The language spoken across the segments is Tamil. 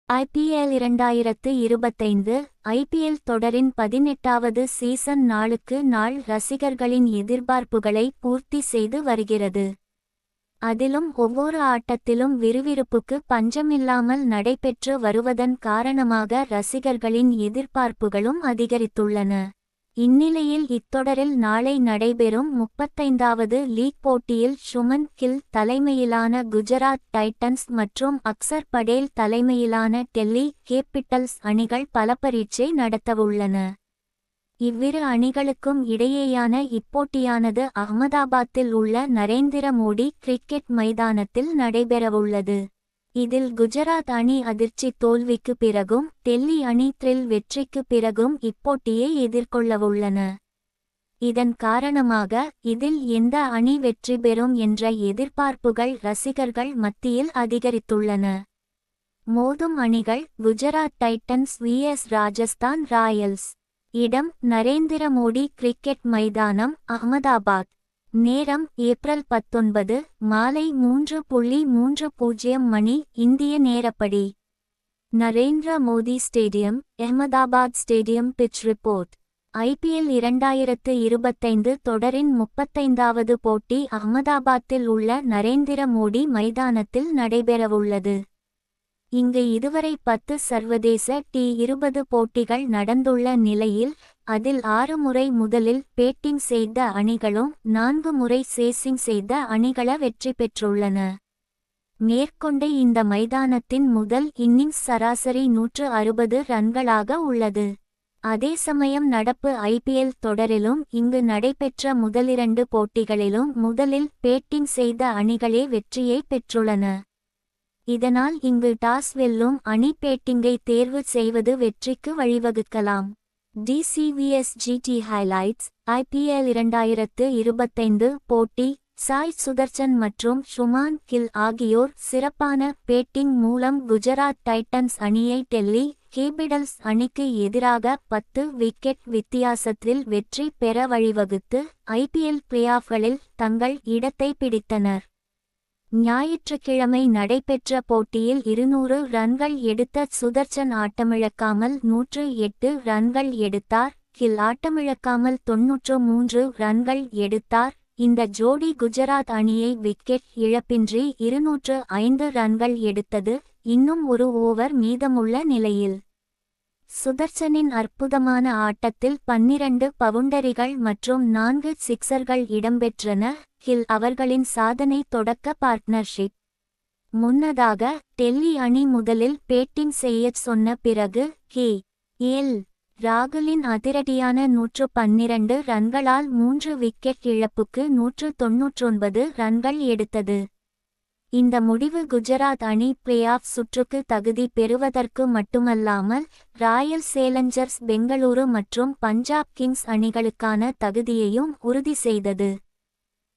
ஐபிஎல் 2025 ஐபிஎல் தொடரின் 18வது சீசன் நாளுக்கு நாள் ரசிகர்களின் எதிர்பார்ப்புகளை பூர்த்தி செய்து வருகிறது. அதிலும் ஒவ்வொரு ஆட்டத்திலும் விறுவிறுப்புக்கு பஞ்சமில்லாமல் நடைபெற்று வருவதன் காரணமாக ரசிகர்களின் எதிர்பார்ப்புகளும் அதிகரித்துள்ளன. இந்நிலையில் இத்தொடரில் நாளை நடைபெறும் 35வது லீக் போட்டியில் சுமன் கில் தலைமையிலான குஜராத் டைட்டன்ஸ் மற்றும் அக்சர் படேல் தலைமையிலான டெல்லி கேபிட்டல்ஸ் அணிகள் பலப்பரீட்சை நடத்தவுள்ளன. இவ்விரு அணிகளுக்கும் இடையேயான இப்போட்டியானது அஹ்மதாபாத்தில் உள்ள நரேந்திர மோடி கிரிக்கெட் மைதானத்தில் நடைபெறவுள்ளது. இதில் குஜராத் அணி அதிர்ச்சி தோல்விக்கு பிறகும் டெல்லி அணி த்ரில் வெற்றிக்கு பிறகும் இப்போட்டியை எதிர்கொள்ளவுள்ளன. இதன் காரணமாக இதில் எந்த அணி வெற்றி பெறும் என்ற எதிர்பார்ப்புகள் ரசிகர்கள் மத்தியில் அதிகரித்துள்ளன. மோதும் அணிகள் Gujarat Titans vs Rajasthan Royals. இடம் நரேந்திர மோடி கிரிக்கெட் மைதானம், அஹ்மதாபாத். நேரம் ஏப்ரல் 19 மாலை 3:30 மணி இந்திய நேரப்படி. Narendra Modi stadium, Ahmedabad stadium. Pitch report. IPL 2025 தொடரின் 35வது போட்டி அஹ்மதாபாத்தில் உள்ள நரேந்திர மோடி மைதானத்தில் நடைபெறவுள்ளது. இங்கு இதுவரை 10 சர்வதேச T20 போட்டிகள் நடந்துள்ள நிலையில் அதில் 6 முறை முதலில் பேட்டிங் செய்த அணிகளும் 4 முறை சேசிங் செய்த அணிகள வெற்றி பெற்றுள்ளன. மேற்கொண்டு இந்த மைதானத்தின் முதல் இன்னிங்ஸ் சராசரி 160 ரன்களாக உள்ளது. அதே சமயம் நடப்பு ஐபிஎல் தொடரிலும் இங்கு நடைபெற்ற முதலிரண்டு போட்டிகளிலும் முதலில் பேட்டிங் செய்த அணிகளே வெற்றியை பெற்றுள்ளன. இதனால் இங்கு டாஸ் வெல்லும் அணி பேட்டிங்கை தேர்வு செய்வது வெற்றிக்கு வழிவகுக்கலாம். DCVS GT highlights. ஐபிஎல் 2025 போட்டி சாய் சுதர்சன் மற்றும் சுமான் கில் ஆகியோர் சிறப்பான பேட்டிங் மூலம் குஜராத் டைட்டன்ஸ் அணியை டெல்லி கேபிட்டல்ஸ் அணிக்கு எதிராக 10 விக்கெட் வித்தியாசத்தில் வெற்றி பெற வழிவகுத்து ஐபிஎல் பிளேஆஃப்களில் தங்கள் இடத்தை பிடித்தனர். ஞாயிற்றுக்கிழமை நடைபெற்ற போட்டியில் 200 ரன்கள் எடுத்த சுதர்சன் ஆட்டமிழக்காமல் 108 ரன்கள் எடுத்தார். கில் ஆட்டமிழக்காமல் 93 ரன்கள் எடுத்தார். இந்த ஜோடி குஜராத் அணியை விக்கெட் இழப்பின்றி 205 ரன்கள் எடுத்தது. இன்னும் ஒரு ஓவர் மீதமுள்ள நிலையில் சுதர்சனின் அற்புதமான ஆட்டத்தில் 12 பவுண்டரிகள் மற்றும் 4 சிக்சர்கள் இடம்பெற்றன. கில் அவர்களின் சாதனை தொடக்க பார்ட்னர்ஷிப். முன்னதாக டெல்லி அணி முதலில் பேட்டிங் செய்யச் சொன்ன பிறகு கே.எல். ராகுலின் அதிரடியான 112 ரன்களால் 3 விக்கெட் இழப்புக்கு 199 ரன்கள் எடுத்தது. இந்த முடிவு குஜராத் அணி பிளேஆஃப் சுற்றுக்கு தகுதி பெறுவதற்கு மட்டுமல்லாமல் ராயல் சேலஞ்சர்ஸ் பெங்களூரு மற்றும் பஞ்சாப் கிங்ஸ் அணிகளுக்கான தகுதியையும் உறுதி செய்தது.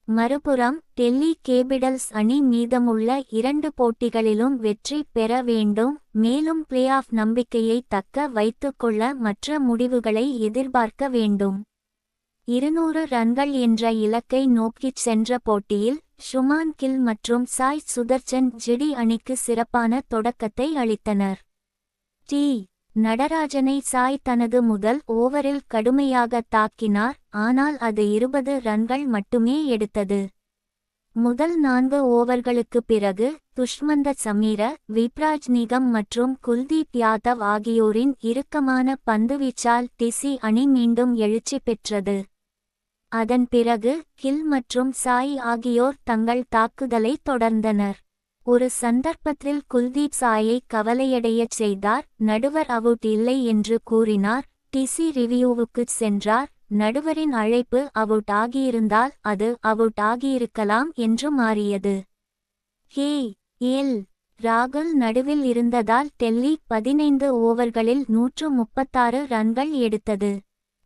மறுபுறம் டெல்லி கேபிட்டல்ஸ் அணி மீதமுள்ள 2 போட்டிகளிலும் வெற்றி பெற வேண்டும். மேலும் பிளேஆஃப் நம்பிக்கையை தக்க வைத்துக்கொள்ள மற்ற முடிவுகளை எதிர்பார்க்க வேண்டும். 200 ரன்கள் என்ற இலக்கை நோக்கிச் சென்ற போட்டியில் சுமான் கில் மற்றும் சாய் சுதர்சன் ஜிடி அணிக்கு சிறப்பான தொடக்கத்தை அளித்தனர். டி. நடராஜனை சாய் தனது முதல் ஓவரில் கடுமையாக தாக்கினார். ஆனால் அது 20 ரன்கள் மட்டுமே எடுத்தது. முதல் 4 ஓவர்களுக்கு பிறகு துஷ்மந்த சமீர, விப்ராஜ் நிகம் மற்றும் குல்தீப் யாதவ் ஆகியோரின் இறுக்கமான பந்துவீச்சால் டிசி அணி மீண்டும் எழுச்சி பெற்றது. அதன் பிறகு கில் மற்றும் சாய் ஆகியோர் தங்கள் தாக்குதலை தொடர்ந்தனர். ஒரு சந்தர்ப்பத்தில் குல்தீப் சாயை கவலையடையச் செய்தார். நடுவர் அவுட் இல்லை என்று கூறினார். டிசி ரிவ்யூவுக்குச் சென்றார். நடுவரின் அழைப்பு அவுட் ஆகியிருந்தால் அது அவுட் ஆகியிருக்கலாம் என்று மாறியது. கே.எல். ராகுல் நடுவில் இருந்ததால் டெல்லி 15 ஓவர்களில் 136 ரன்கள் எடுத்தது.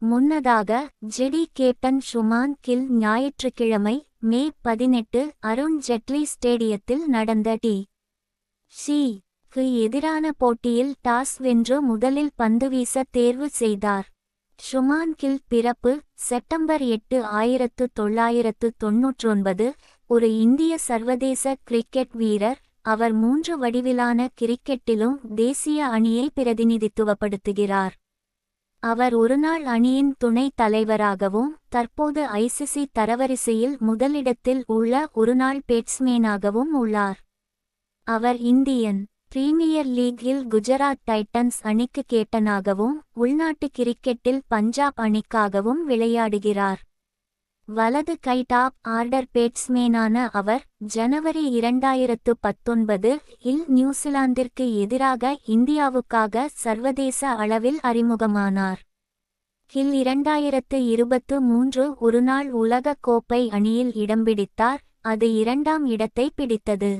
முன்னதாக ஜிடி கேப்டன் சுமான் கில் ஞாயிற்றுக்கிழமை மே 18 அருண் ஜெட்லி ஸ்டேடியத்தில் நடந்த டி.சி.க்கு எதிரான போட்டியில் டாஸ் வென்று முதலில் பந்துவீச தேர்வு செய்தார். சுமான் கில் பிறப்பு செப்டம்பர் 8, 1999. ஒரு இந்திய சர்வதேச கிரிக்கெட் வீரர். அவர் 3 வடிவிலான கிரிக்கெட்டிலும் தேசிய அணியை பிரதிநிதித்துவப்படுத்துகிறார். அவர் ஒருநாள் அணியின் துணைத் தலைவராகவும் தற்போது ஐசிசி தரவரிசையில் முதலிடத்தில் உள்ள ஒருநாள் பேட்ஸ்மேனாகவும் உள்ளார். அவர் இந்தியன் பிரீமியர் லீக்கில் குஜராத் டைட்டன்ஸ் அணிக்கு கேப்டனாகவும் உள்நாட்டு கிரிக்கெட்டில் பஞ்சாப் அணிக்காகவும் விளையாடுகிறார். வலது கை டாப் ஆர்டர் பேட்ஸ்மேனான அவர் ஜனவரி 2019 இல் நியூசிலாந்திற்கு எதிராக இந்தியாவுக்காக சர்வதேச அளவில் அறிமுகமானார். கில் 2023 ஒருநாள் உலக கோப்பை அணியில் இடம்பிடித்தார், அது 2ஆம் இடத்தை பிடித்தது.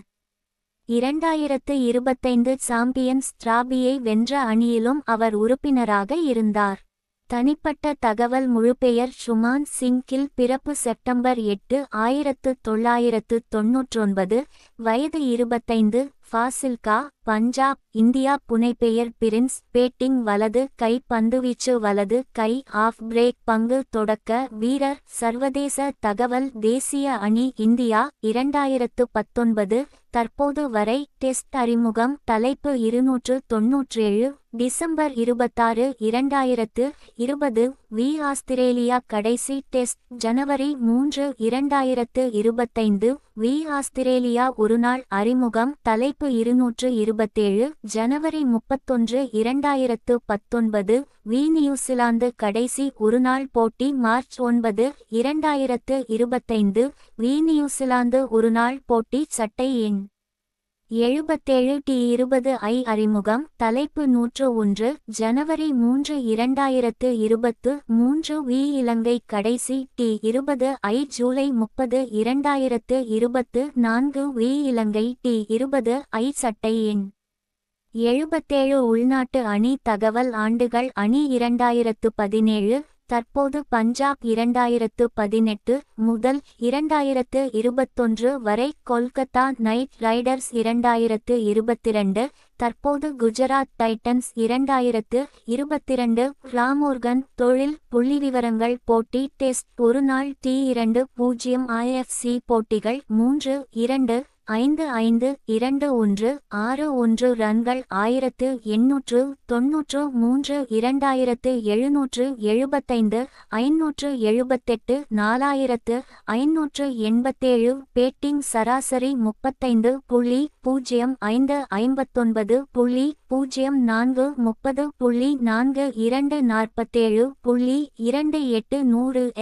2025 சாம்பியன்ஸ் டிராபியை வென்ற அணியிலும் அவர் உறுப்பினராக இருந்தார். தனிப்பட்ட தகவல் முழுப்பெயர் சுமான் சிங். கில் பிறப்பு செப்டம்பர் 8, 1999, வயது 25, ஃபாசில்கா, பஞ்சாப், இந்தியா. புனைப்பெயர் பிரின்ஸ். பேட்டிங் வலது கை, பந்துவீச்சு வலது கை, ஆஃப் பிரேக் பங்கு தொடக்க வீரர். சர்வதேச தகவல் தேசிய அணி இந்தியா 2019 தற்போது வரை டெஸ்ட் அறிமுகம். தலைப்பு 297 டிசம்பர் 26, 2020 வி. ஆஸ்திரேலியா கடைசி டெஸ்ட் ஜனவரி 3, 2025 வி. ஆஸ்திரேலியா ஒருநாள் அறிமுகம். தலைப்பு 227 ஜனவரி 31, 2019 வி. நியூசிலாந்து கடைசி ஒருநாள் போட்டி மார்ச் 9, 2025 வி. நியூசிலாந்து ஒருநாள் போட்டி சட்டை எண் 77 T20 I அறிமுகம். தலைப்பு 101 ஜனவரி 3, 2023 வி. இலங்கை கடைசி T20 I ஜூலை 30, 2024 வி. இலங்கை T20 I சட்டை எண் 77 உள்நாட்டு அணி தகவல் ஆண்டுகள் அணி 2017 தற்போது பஞ்சாப் 2018 முதல் 2021 வரை கொல்கத்தா நைட் ரைடர்ஸ் 2022 தற்போது குஜராத் டைட்டன்ஸ் 2022 ராமோர்கன் தொழில் புள்ளிவிவரங்கள் போட்டி டெஸ்ட் ஒருநாள் T20 IFC போட்டிகள் 3-2 5-5 2-1 6-1 ரன்கள் 1893 2775 578 4587 பேட்டிங் சராசரி 35.05 59.04 30.42 47.28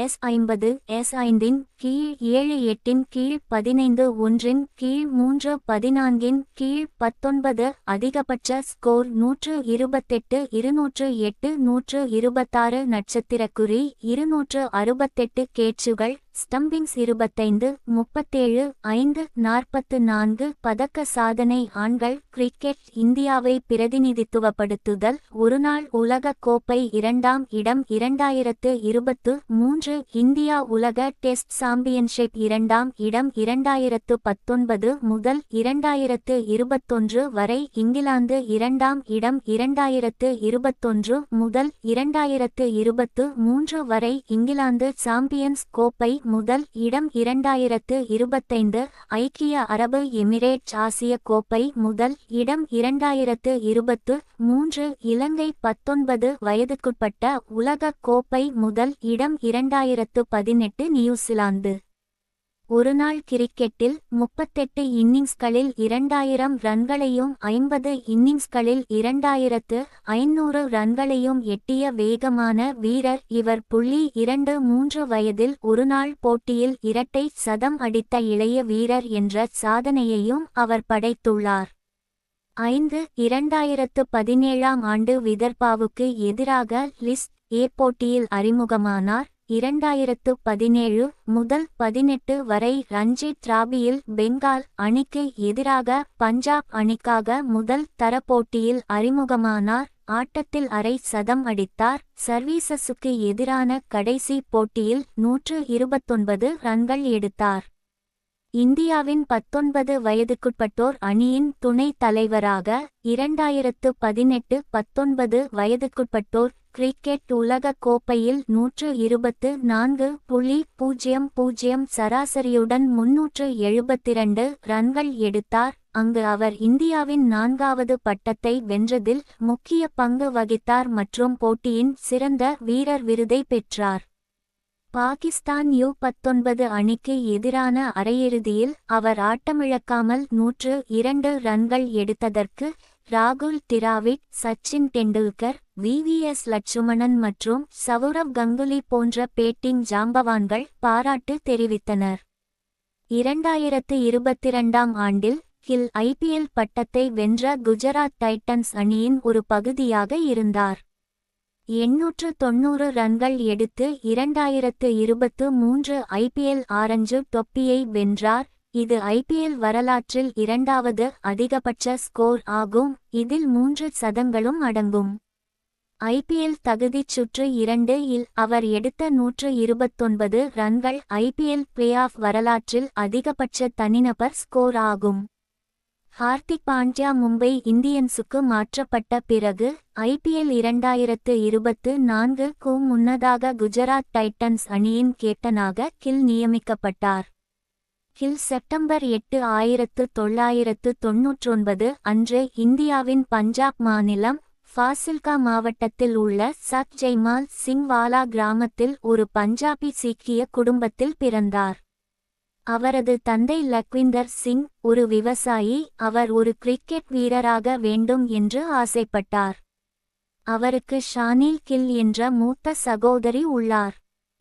S50 S5 கீழ் 7-8 கீழ் 15 1 கீழ் 3 14 கீழ் 19 அதிகபட்ச ஸ்கோர் 128 208 126 நட்சத்திரக்குறி 268 கேட்சுகள் ஸ்டம்பிங்ஸ் 25 37 5 44 பதக்க சாதனை ஆண்கள் கிரிக்கெட் இந்தியாவை பிரதிநிதித்துவப்படுத்துதல் ஒருநாள் உலக கோப்பை 2ஆம் இடம் 2023 இந்தியா உலக டெஸ்ட் சாம்பியன்ஷிப் 2ஆம் இடம் 2019 முதல் 2021 வரை இங்கிலாந்து 2ஆம் இடம் 2021 முதல் 2023 வரை இங்கிலாந்து சாம்பியன்ஸ் கோப்பை முதல் இடம் 2025 ஐக்கிய அரபு எமிரேட்ஸ் ஆசிய கோப்பை முதல் இடம் 2023 இலங்கை 19 வயதுக்குட்பட்ட உலக கோப்பை முதல் இடம் 2018 நியூசிலாந்து ஒருநாள் கிரிக்கெட்டில் 38 இன்னிங்ஸ்களில் 2000 ரன்களையும் 50 இன்னிங்ஸ்களில் 2500 ரன்களையும் எட்டிய வேகமான வீரர் இவர். 23 வயதில் ஒருநாள் போட்டியில் இரட்டை சதம் அடித்த இளைய வீரர் என்ற சாதனையையும் அவர் படைத்துள்ளார். 2017ஆம் ஆண்டு விதர்பாவுக்கு எதிராக லிஸ்ட் ஏ போட்டியில் அறிமுகமானார். 2017 முதல் 18 வரை ரஞ்சி டிராபியில் பெங்கால் அணிக்கு எதிராக பஞ்சாப் அணிக்காக முதல் தர போட்டியில் அறிமுகமானார். ஆட்டத்தில் அரை சதம் அடித்தார். சர்வீசஸுக்கு எதிரான கடைசி போட்டியில் 129 ரன்கள் எடுத்தார். இந்தியாவின் 19 வயதுக்குட்பட்டோர் அணியின் துணைத் தலைவராக 2018-19 வயதுக்குட்பட்டோர் கிரிக்கெட் உலகக் கோப்பையில் 124.00 சராசரியுடன் 372 ரன்கள் எடுத்தார். அங்கு அவர் இந்தியாவின் 4வது பட்டத்தை வென்றதில் முக்கிய பங்கு வகித்தார் மற்றும் போட்டியின் சிறந்த வீரர் விருதை பெற்றார். பாகிஸ்தான் U-19 அணிக்கு எதிரான அரையிறுதியில் அவர் ஆட்டமிழக்காமல் 102 ரன்கள் எடுத்ததற்கு ராகுல் திராவிட், சச்சின் டெண்டுல்கர், VVS லட்சுமணன் மற்றும் சவுரவ் கங்குலி போன்ற பேட்டிங் ஜாம்பவான்கள் பாராட்டு தெரிவித்தனர். 2022ஆம் ஆண்டில் கில் IPL பட்டத்தை வென்ற குஜராத் டைட்டன்ஸ் அணியின் ஒரு பகுதியாக இருந்தார். 890 ரன்கள் எடுத்து 2023 IPL ஆரஞ்சு தொப்பியை வென்றார். இது IPL வரலாற்றில் இரண்டாவது அதிகபட்ச ஸ்கோர் ஆகும். இதில் 3 சதங்களும் அடங்கும். IPL தகுதிச் சுற்று 2 இல் அவர் எடுத்த 129 ரன்கள் IPL பிளே-ஆஃப் வரலாற்றில் அதிகபட்ச தனிநபர் ஸ்கோர் ஆகும். ஹார்திக் பாண்டியா மும்பை இந்தியன்ஸுக்கு மாற்றப்பட்ட பிறகு IPL 2024க்கு முன்னதாக குஜராத் டைட்டன்ஸ் அணியின் கேப்டனாக கில் நியமிக்கப்பட்டார். கில் செப்டம்பர் 8, 1999 அன்று இந்தியாவின் பஞ்சாப் மாநிலம் ஃபாசில்கா மாவட்டத்தில் உள்ள சத் ஜெய்மால் சிங் வாலா கிராமத்தில் ஒரு பஞ்சாபி சீக்கிய குடும்பத்தில் பிறந்தார். அவரது தந்தை லக்விந்தர் சிங் ஒரு விவசாயி. அவர் ஒரு கிரிக்கெட் வீரராக வேண்டும் என்று ஆசைப்பட்டார். அவருக்கு ஷானில் கில் என்ற மூத்த சகோதரி உள்ளார்.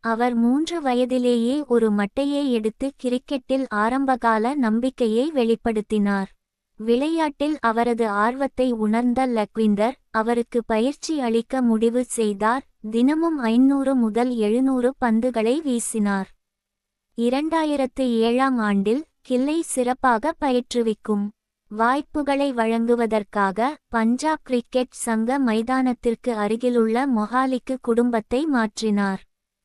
அவர் 3 வயதிலேயே ஒரு மட்டையை எடுத்து கிரிக்கெட்டில் ஆரம்பகால நம்பிக்கையை வெளிப்படுத்தினார். விளையாட்டில் அவரது ஆர்வத்தை உணர்ந்த லக்விந்தர் அவருக்கு பயிற்சி அளிக்க முடிவு செய்தார். தினமும் 500 முதல் 700 பந்துகளை வீசினார். 2007ஆம் ஆண்டில் கில்லை சிறப்பாக பயிற்றுவிக்கும் வாய்ப்புகளை வழங்குவதற்காக பஞ்சாப் கிரிக்கெட் சங்க மைதானத்திற்கு அருகிலுள்ள மொஹாலிக்கு குடும்பத்தை மாற்றினார்.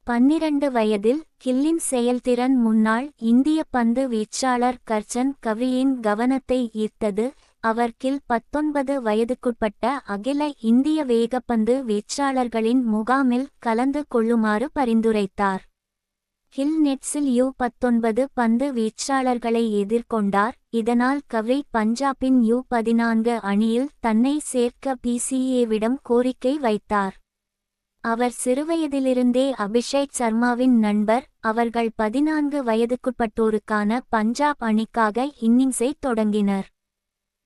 12 வயதில் கில்லின் செயல்திறன் முன்னாள் இந்திய பந்து வீச்சாளர் கர்ச்சன் கவ்ரியின் கவனத்தை ஈர்த்தது. அவர் கில் 19 வயதுக்குட்பட்ட அகில இந்திய வேகப்பந்து வீச்சாளர்களின் முகாமில் கலந்து கொள்ளுமாறு பரிந்துரைத்தார். கில் நெட்ஸில் U-19 பந்து வீச்சாளர்களை எதிர்கொண்டார். இதனால் கவ்ரி பஞ்சாபின் U-14 அணியில் தன்னை சேர்க்க PCAவிடம் கோரிக்கை வைத்தார். அவர் சிறுவயதிலிருந்தே அபிஷேக் சர்மாவின் நண்பர். அவர்கள் 14 வயதுக்குட்பட்டோருக்கான பஞ்சாப் அணிக்காக இன்னிங்ஸை தொடங்கினர்.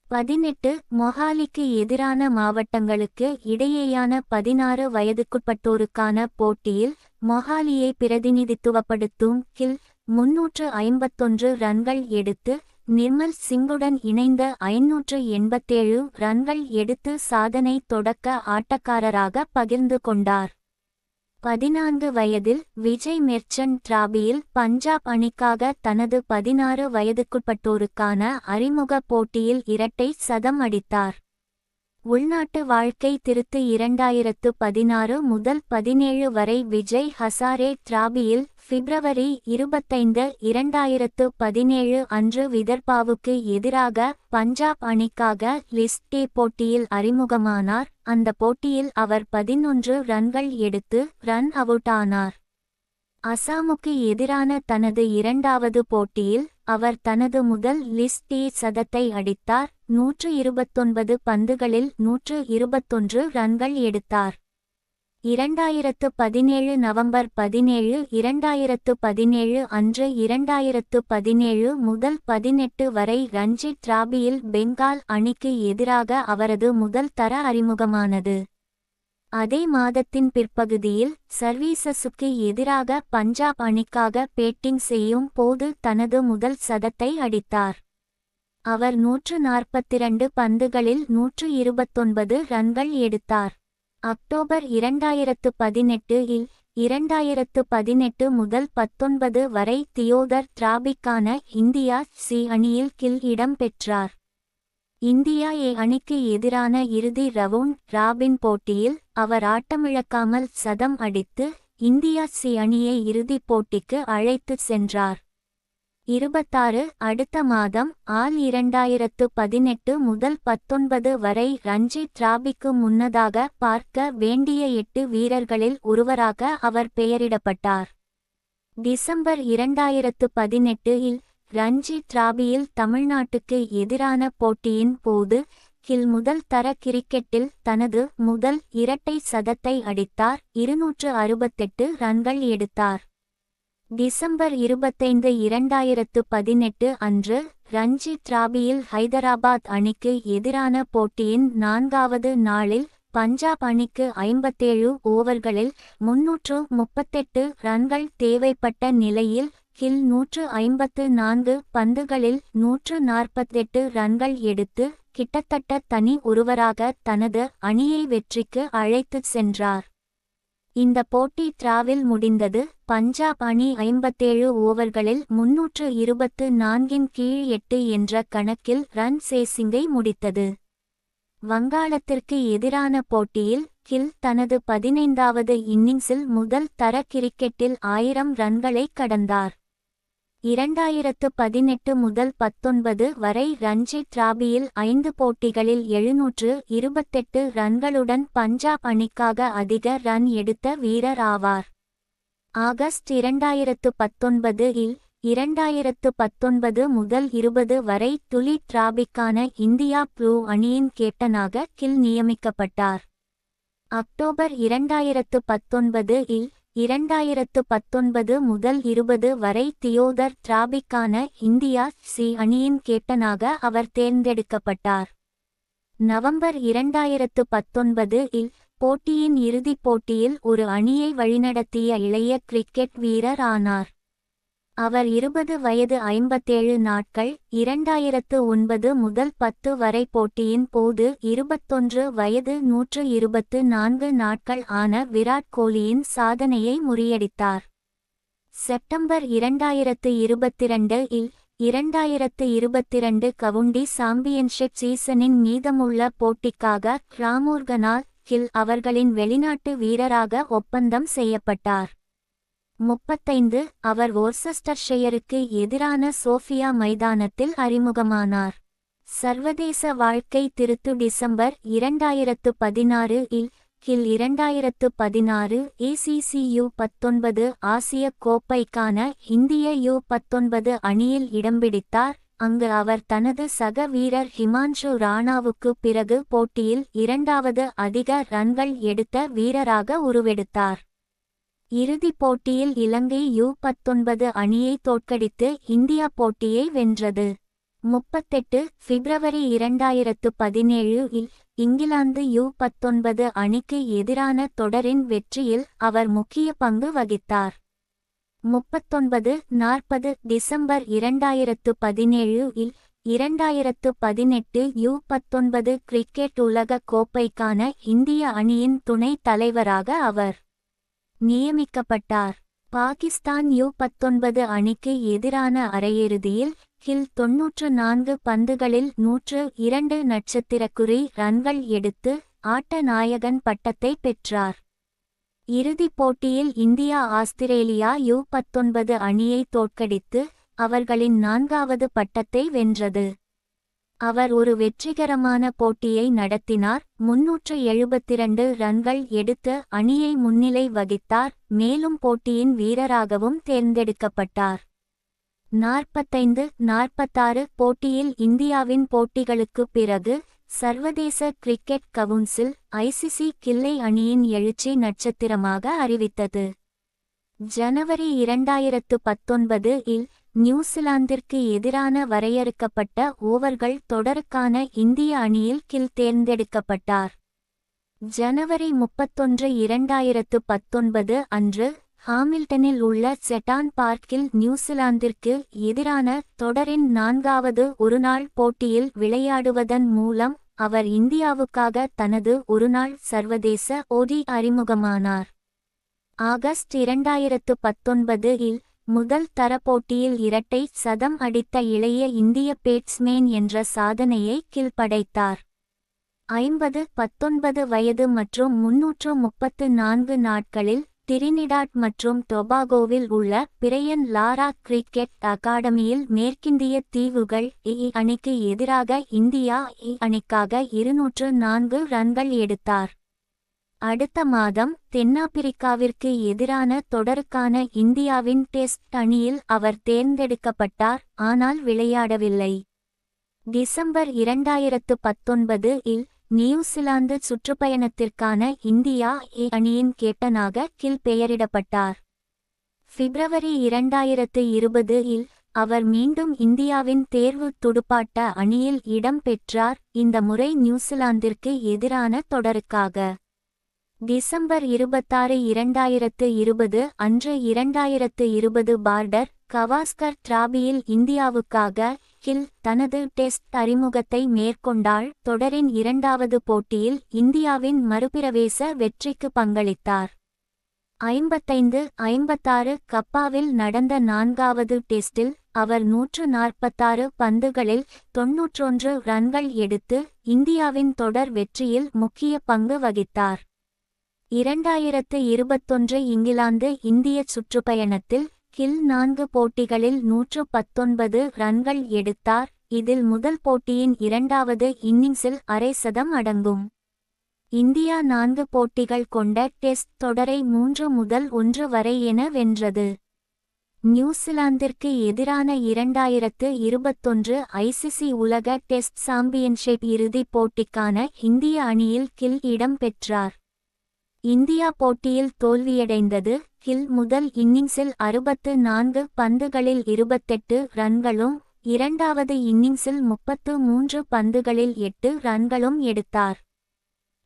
18 மொஹாலிக்கு எதிரான மாவட்டங்களுக்கு இடையேயான 16 வயதுக்குட்பட்டோருக்கான போட்டியில் மொஹாலியை பிரதிநிதித்துவப்படுத்தும் கில் 351 ரன்கள் எடுத்து நிர்மல் சிங்குடன் இணைந்த 587 ரன்கள் எடுத்து சாதனை தொடக்க ஆட்டக்காரராக பகிர்ந்து கொண்டார். 14 வயதில் விஜய் மெர்ச்சன்ட் டிராபியில் பஞ்சாப் அணிக்காக தனது 16 வயதுக்குட்பட்டோருக்கான அறிமுக போட்டியில் இரட்டை சதம் அடித்தார். உள்நாட்டு வாழ்க்கை திருத்து 2016 முதல் 17 வரை விஜய் ஹசாரே டிராபியில் பிப்ரவரி 25, 2017 அன்று விதர்பாவுக்கு எதிராக பஞ்சாப் அணிக்காக லிஸ்ட் ஏ போட்டியில் அறிமுகமானார். அந்த போட்டியில் அவர் 11 ரன்கள் எடுத்து ரன் அவுட் ஆனார். அசாமுக்கு எதிரான தனது 2வது போட்டியில் அவர் தனது முதல் லிஸ்ட் ஏ சதத்தை அடித்தார். 129 பந்துகளில் 121 ரன்கள் எடுத்தார். 2017 நவம்பர் 17, 2017 அன்று 2017 முதல் 18 வரை ரஞ்சி டிராபியில் பெங்கால் அணிக்கு எதிராக அவரது முதல் தர அறிமுகமானது. அதே மாதத்தின் பிற்பகுதியில் சர்வீசஸுக்கு எதிராக பஞ்சாப் அணிக்காக பேட்டிங் செய்யும் போது தனது முதல் சதத்தை அடித்தார். அவர் 142 பந்துகளில் 129 ரன்கள் எடுத்தார். அக்டோபர் 2018 இல் 2018 முதல் 19 வரை தியோதர் டிராபிக்கான இந்தியா C அணியில் கில் இடம் பெற்றார். இந்தியா A அணிக்கு எதிரான இறுதி ரவுண்ட் ராபின் போட்டியில் அவர் ஆட்டமிழக்காமல் சதம் அடித்து இந்தியா C அணியை இறுதிப் போட்டிக்கு அழைத்துச் சென்றார். 26 அடுத்த மாதம் ஆல் 2018 முதல் 19 வரை ரஞ்சி டிராபிக்கு முன்னதாக பார்க்க வேண்டிய 8 வீரர்களில் ஒருவராக அவர் பெயரிடப்பட்டார். டிசம்பர் 2018 இல் ரஞ்சி டிராபியில் தமிழ்நாட்டுக்கு எதிரான போட்டியின் போது கில் முதல் தர கிரிக்கெட்டில் தனது முதல் இரட்டை சதத்தை அடித்தார். 268 ரன்கள் எடுத்தார். டிசம்பர் 25 2018 அன்று ரஞ்சி டிராபியில் ஹைதராபாத் அணிக்கு எதிரான போட்டியின் 4வது நாளில் பஞ்சாப் அணிக்கு 57 ஓவர்களில் 338 ரன்கள் தேவைப்பட்ட நிலையில் கில் 154 பந்துகளில் 148 ரன்கள் எடுத்து கிட்டத்தட்ட தனி ஒருவராக தனது அணியை வெற்றிக்கு அழைத்துச் சென்றார். இந்த போட்டி டிராவில் முடிந்தது. பஞ்சாப் அணி 57 ஓவர்களில் 324 கீழ் 8 என்ற கணக்கில் ரன் சேசிங்கை முடித்தது. வங்காளத்திற்கு எதிரான போட்டியில் கில் தனது 15வது இன்னிங்ஸில் முதல் தர கிரிக்கெட்டில் 1000 ரன்களை கடந்தார். 2018 முதல் 19 வரை ரஞ்சி டிராபியில் 5 போட்டிகளில் 728 ரன்களுடன் பஞ்சாப் அணிக்காக அதிக ரன் எடுத்த வீரர் ஆவார். ஆகஸ்ட் 2019 இல் 2019 முதல் 20 வரை துலி டிராபிக்கான இந்தியா ப்ளூ அணியின் கேப்டனாக கில் நியமிக்கப்பட்டார். அக்டோபர் 2019 இல் 2019 முதல் 20 வரை தியோதர் டிராபிக்கான இந்தியா சி அணியின் கேப்டனாக அவர் தேர்ந்தெடுக்கப்பட்டார். நவம்பர் 2019 இல் போட்டியின் இறுதிப் போட்டியில் ஒரு அணியை வழிநடத்திய இளைய கிரிக்கெட் வீரர் ஆனார். அவர் 20 வயது 57 நாட்கள் 2009 முதல் 10 வரை போட்டியின் போது 21 வயது 124 நாட்கள் ஆன விராட் கோலியின் சாதனையை முறியடித்தார். செப்டம்பர் 2022 இல் 2022 கவுண்டி சாம்பியன்ஷிப் சீசனின் மீதமுள்ள போட்டிக்காக கிராமோர்கனால் கில் அவர்களின் வெளிநாட்டு வீரராக ஒப்பந்தம் செய்யப்பட்டார். 35 அவர் வோர்சஸ்டர்ஷெயருக்கு எதிரான சோஃபியா மைதானத்தில் அறிமுகமானார். சர்வதேச வாழ்க்கை திருத்து டிசம்பர் 2016 இல் கில் 2016 ACC U19 ஆசிய கோப்பைக்கான இந்திய U19 அணியில் இடம்பிடித்தார். அங்கு அவர் தனது சக வீரர் ஹிமான்ஷு ராணாவுக்கு பிறகு போட்டியில் 2வது அதிக ரன்கள் எடுத்த வீரராக உருவெடுத்தார். இறுதிப் போட்டியில் இலங்கை U19 அணியை தோற்கடித்து இந்தியா போட்டியை வென்றது. 38 பிப்ரவரி 2017 இல் இங்கிலாந்து U19 அணிக்கு எதிரான தொடரின் வெற்றியில் அவர் முக்கிய பங்கு வகித்தார். 39 டிசம்பர் 2017 இல் 2018 U19 கிரிக்கெட் உலக கோப்பைக்கான இந்திய அணியின் துணை தலைவராக அவர் நியமிக்கப்பட்டார். பாகிஸ்தான் U19 அணிக்கு எதிரான அரையிறுதியில் கில் 94 பந்துகளில் 102 நட்சத்திரக்குறி ரன்கள் எடுத்து ஆட்ட நாயகன் பட்டத்தை பெற்றார். இறுதிப் போட்டியில் இந்தியா ஆஸ்திரேலியா U19 அணியை தோற்கடித்து அவர்களின் 4வது பட்டத்தை வென்றது. அவர் ஒரு வெற்றிகரமான போட்டியை நடத்தினார். 372 ரன்கள் எடுத்து அணியை முன்னிலை வகித்தார். மேலும் போட்டியின் வீரராகவும் தேர்ந்தெடுக்கப்பட்டார். 45-46 போட்டியில் இந்தியாவின் போட்டிகளுக்கு பிறகு சர்வதேச கிரிக்கெட் கவுன்சில் ICC கில்லை அணியின் எழுச்சி நட்சத்திரமாக அறிவித்தது. ஜனவரி 2019 இல் நியூசிலாந்திற்கு எதிரான வரையறுக்கப்பட்ட ஓவர்கள் தொடருக்கான இந்திய அணியில் கில் தேர்ந்தெடுக்கப்பட்டார். ஜனவரி 31 2019 அன்று ஹாமில்டனில் உள்ள செட்டான் பார்க்கில் நியூசிலாந்திற்கு எதிரான தொடரின் 4வது ஒருநாள் போட்டியில் விளையாடுவதன் மூலம் அவர் இந்தியாவுக்காக தனது ஒருநாள் சர்வதேச ODI அறிமுகமானார். ஆகஸ்ட் 2019 இல் முதல் தர போட்டியில் இரட்டை சதம் அடித்த இளைய இந்திய பேட்ஸ்மேன் என்ற சாதனையை கில் படைத்தார். 50, 19 வயது மற்றும் 334 நாட்களில் டிரினிடாட் மற்றும் டொபாகோவில் உள்ள பிரையன் லாரா கிரிக்கெட் அகாடமியில் மேற்கிந்திய தீவுகள் அணிக்கு எதிராக இந்தியா அணிக்காக 204 ரன்கள் எடுத்தார். அடுத்த மாதம் தென்னாப்பிரிக்காவிற்கு எதிரான தொடருக்கான இந்தியாவின் டெஸ்ட் அணியில் அவர் தேர்ந்தெடுக்கப்பட்டார், ஆனால் விளையாடவில்லை. டிசம்பர் 2019 இல் நியூசிலாந்து சுற்றுப்பயணத்திற்கான இந்தியா அணியின் கேப்டனாக கில் பெயரிடப்பட்டார். பிப்ரவரி 2020 இல் அவர் மீண்டும் இந்தியாவின் தேர்வு துடுப்பாட்ட அணியில் இடம் பெற்றார், இந்த முறை நியூசிலாந்திற்கு எதிரான தொடருக்காக. டிசம்பர் 26, 2020 அன்று 2020 பார்டர் கவாஸ்கர் டிராபியில் இந்தியாவுக்காக கில் தனது டெஸ்ட் அறிமுகத்தை மேற்கொண்டார். தொடரின் இரண்டாவது போட்டியில் இந்தியாவின் மறுபிரவேச வெற்றிக்கு பங்களித்தார். 55-56 கப்பாவில் நடந்த 4வது டெஸ்டில் அவர் 146 பந்துகளில் 91 ரன்கள் எடுத்து இந்தியாவின் தொடர் வெற்றியில் முக்கிய பங்கு வகித்தார். 2021 இங்கிலாந்து இந்திய சுற்றுப்பயணத்தில் கில் 4 போட்டிகளில் 119 ரன்கள் எடுத்தார், இதில் முதல் போட்டியின் இரண்டாவது இன்னிங்ஸில் அரை சதம் அடங்கும். இந்தியா 4 போட்டிகள் கொண்ட டெஸ்ட் தொடரை 3-1 வரை என வென்றது. நியூசிலாந்திற்கு எதிரான 2021 ஐசிசி உலக டெஸ்ட் சாம்பியன்ஷிப் இறுதிப் போட்டிக்கான இந்திய அணியில் கில் இடம் பெற்றார். இந்தியா போட்டியில் தோல்வியடைந்தது. கில் முதல் இன்னிங்ஸில் 64 பந்துகளில் 28 ரன்களும் இரண்டாவது இன்னிங்ஸில் 33 பந்துகளில் 8 ரன்களும் எடுத்தார்.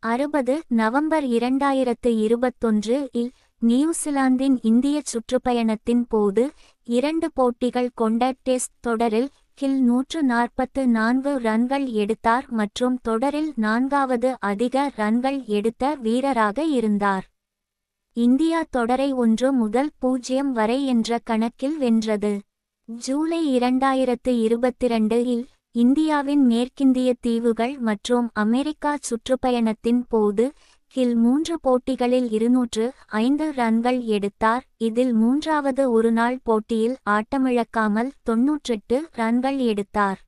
60 நவம்பர் 2021 இல் நியூசிலாந்தின் இந்திய சுற்றுப்பயணத்தின் போது 2 போட்டிகள் கொண்ட டெஸ்ட் தொடரில் கில் 144 ரன்கள் எடுத்தார் மற்றும் தொடரில் 4வது அதிக ரன்கள் எடுத்த வீரராக இருந்தார். இந்தியா தொடரை 1-0 வரை என்ற கணக்கில் வென்றது. ஜூலை 2022 இல் இந்தியாவின் மேற்கிந்திய தீவுகள் மற்றும் அமெரிக்கா சுற்றுப்பயணத்தின் போது கில் 3 போட்டிகளில் 205 ரன்கள் எடுத்தார், இதில் 3வது ஒருநாள் போட்டியில் ஆட்டமிழக்காமல் 98 ரன்கள் எடுத்தார்.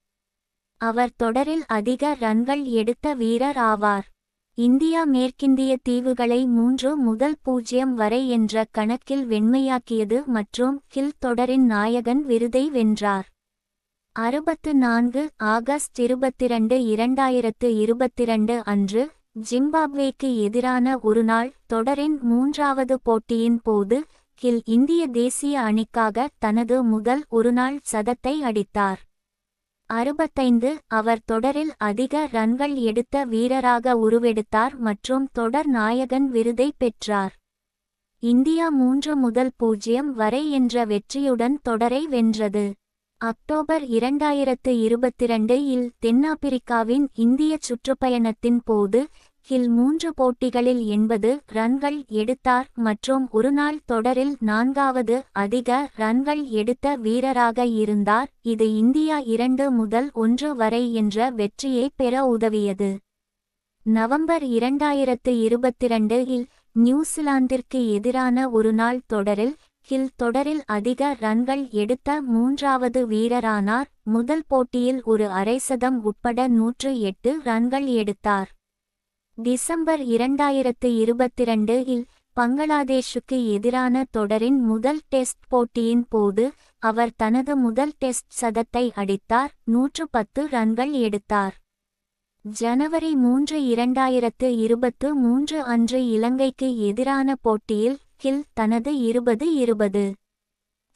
அவர் தொடரில் அதிக ரன்கள் எடுத்த வீரர் ஆவார். இந்தியா மேற்கிந்திய தீவுகளை 3-0 வரை என்ற கணக்கில் வெண்மையாக்கியது மற்றும் கில் தொடரின் நாயகன் விருதை வென்றார். 64 ஆகஸ்ட் 22, 2022 அன்று ஜிம்பாப்வேக்கு எதிரான ஒருநாள் தொடரின் 3வது போட்டியின் போது கில் இந்திய தேசிய அணிக்காக தனது முதல் ஒருநாள் சதத்தை அடித்தார். 65 அவர் தொடரில் அதிக ரன்கள் எடுத்த வீரராக உருவெடுத்தார் மற்றும் தொடர் நாயகன் விருதை பெற்றார். இந்தியா 3-0 வரை என்ற வெற்றியுடன் தொடரை வென்றது. அக்டோபர் 2022 இல் தென்னாப்பிரிக்காவின் இந்திய சுற்றுப்பயணத்தின் போது கில் 3 போட்டிகளில் 80 ரன்கள் எடுத்தார் மற்றும் ஒருநாள் தொடரில் 4வது அதிக ரன்கள் எடுத்த வீரராக இருந்தார், இது இந்தியா 2-1 வரை என்ற வெற்றியை பெற உதவியது. நவம்பர் 2022 இல் நியூசிலாந்திற்கு எதிரான ஒருநாள் தொடரில் கில் தொடரில் அதிக ரன்கள் எடுத்த 3வது வீரரானார். முதல் போட்டியில் ஒரு அரை சதம் உட்பட 108 ரன்கள் எடுத்தார். டிசம்பர் 2022 இல் பங்களாதேஷுக்கு எதிரான தொடரின் முதல் டெஸ்ட் போட்டியின் போது அவர் தனது முதல் டெஸ்ட் சதத்தை அடித்தார், 110 ரன்கள் எடுத்தார். ஜனவரி 3, 2023 அன்று இலங்கைக்கு எதிரான போட்டியில் கில் தனது 20-20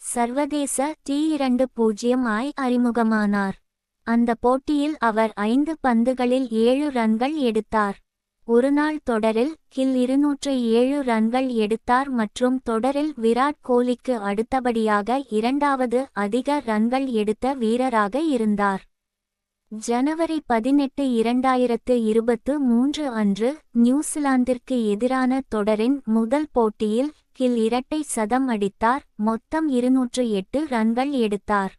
சர்வதேச T20 அறிமுகமானார். அந்த போட்டியில் அவர் 5 பந்துகளில் 7 ரன்கள் எடுத்தார். ஒருநாள் தொடரில் கில் 207 ரன்கள் எடுத்தார் மற்றும் தொடரில் விராட் கோலிக்கு அடுத்தபடியாக 2வது அதிக ரன்கள் எடுத்த வீரராக இருந்தார். ஜனவரி 18, 2023 அன்று நியூசிலாந்திற்கு எதிரான தொடரின் முதல் போட்டியில் கில் இரட்டை சதம் அடித்தார், மொத்தம் 208 ரன்கள் எடுத்தார்.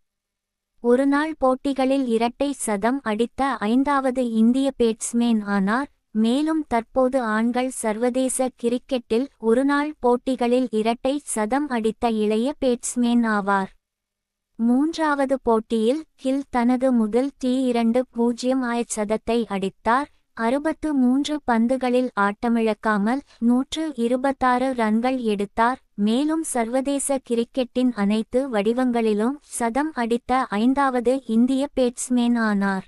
ஒருநாள் போட்டிகளில் இரட்டை சதம் அடித்த 5வது இந்திய பேட்ஸ்மேன் ஆனார். மேலும் தற்போது ஆண்கள் சர்வதேச கிரிக்கெட்டில் ஒருநாள் போட்டிகளில் இரட்டை சதம் அடித்த இளைய பேட்ஸ்மேன் ஆவார். மூன்றாவது போட்டியில் கில் தனது முதல் T20 சதத்தை அடித்தார். 63 பந்துகளில் ஆட்டமிழக்காமல் 126 ரன்கள் எடுத்தார். மேலும் சர்வதேச கிரிக்கெட்டின் அனைத்து வடிவங்களிலும் சதம் அடித்த 5வது இந்திய பேட்ஸ்மேன் ஆனார்.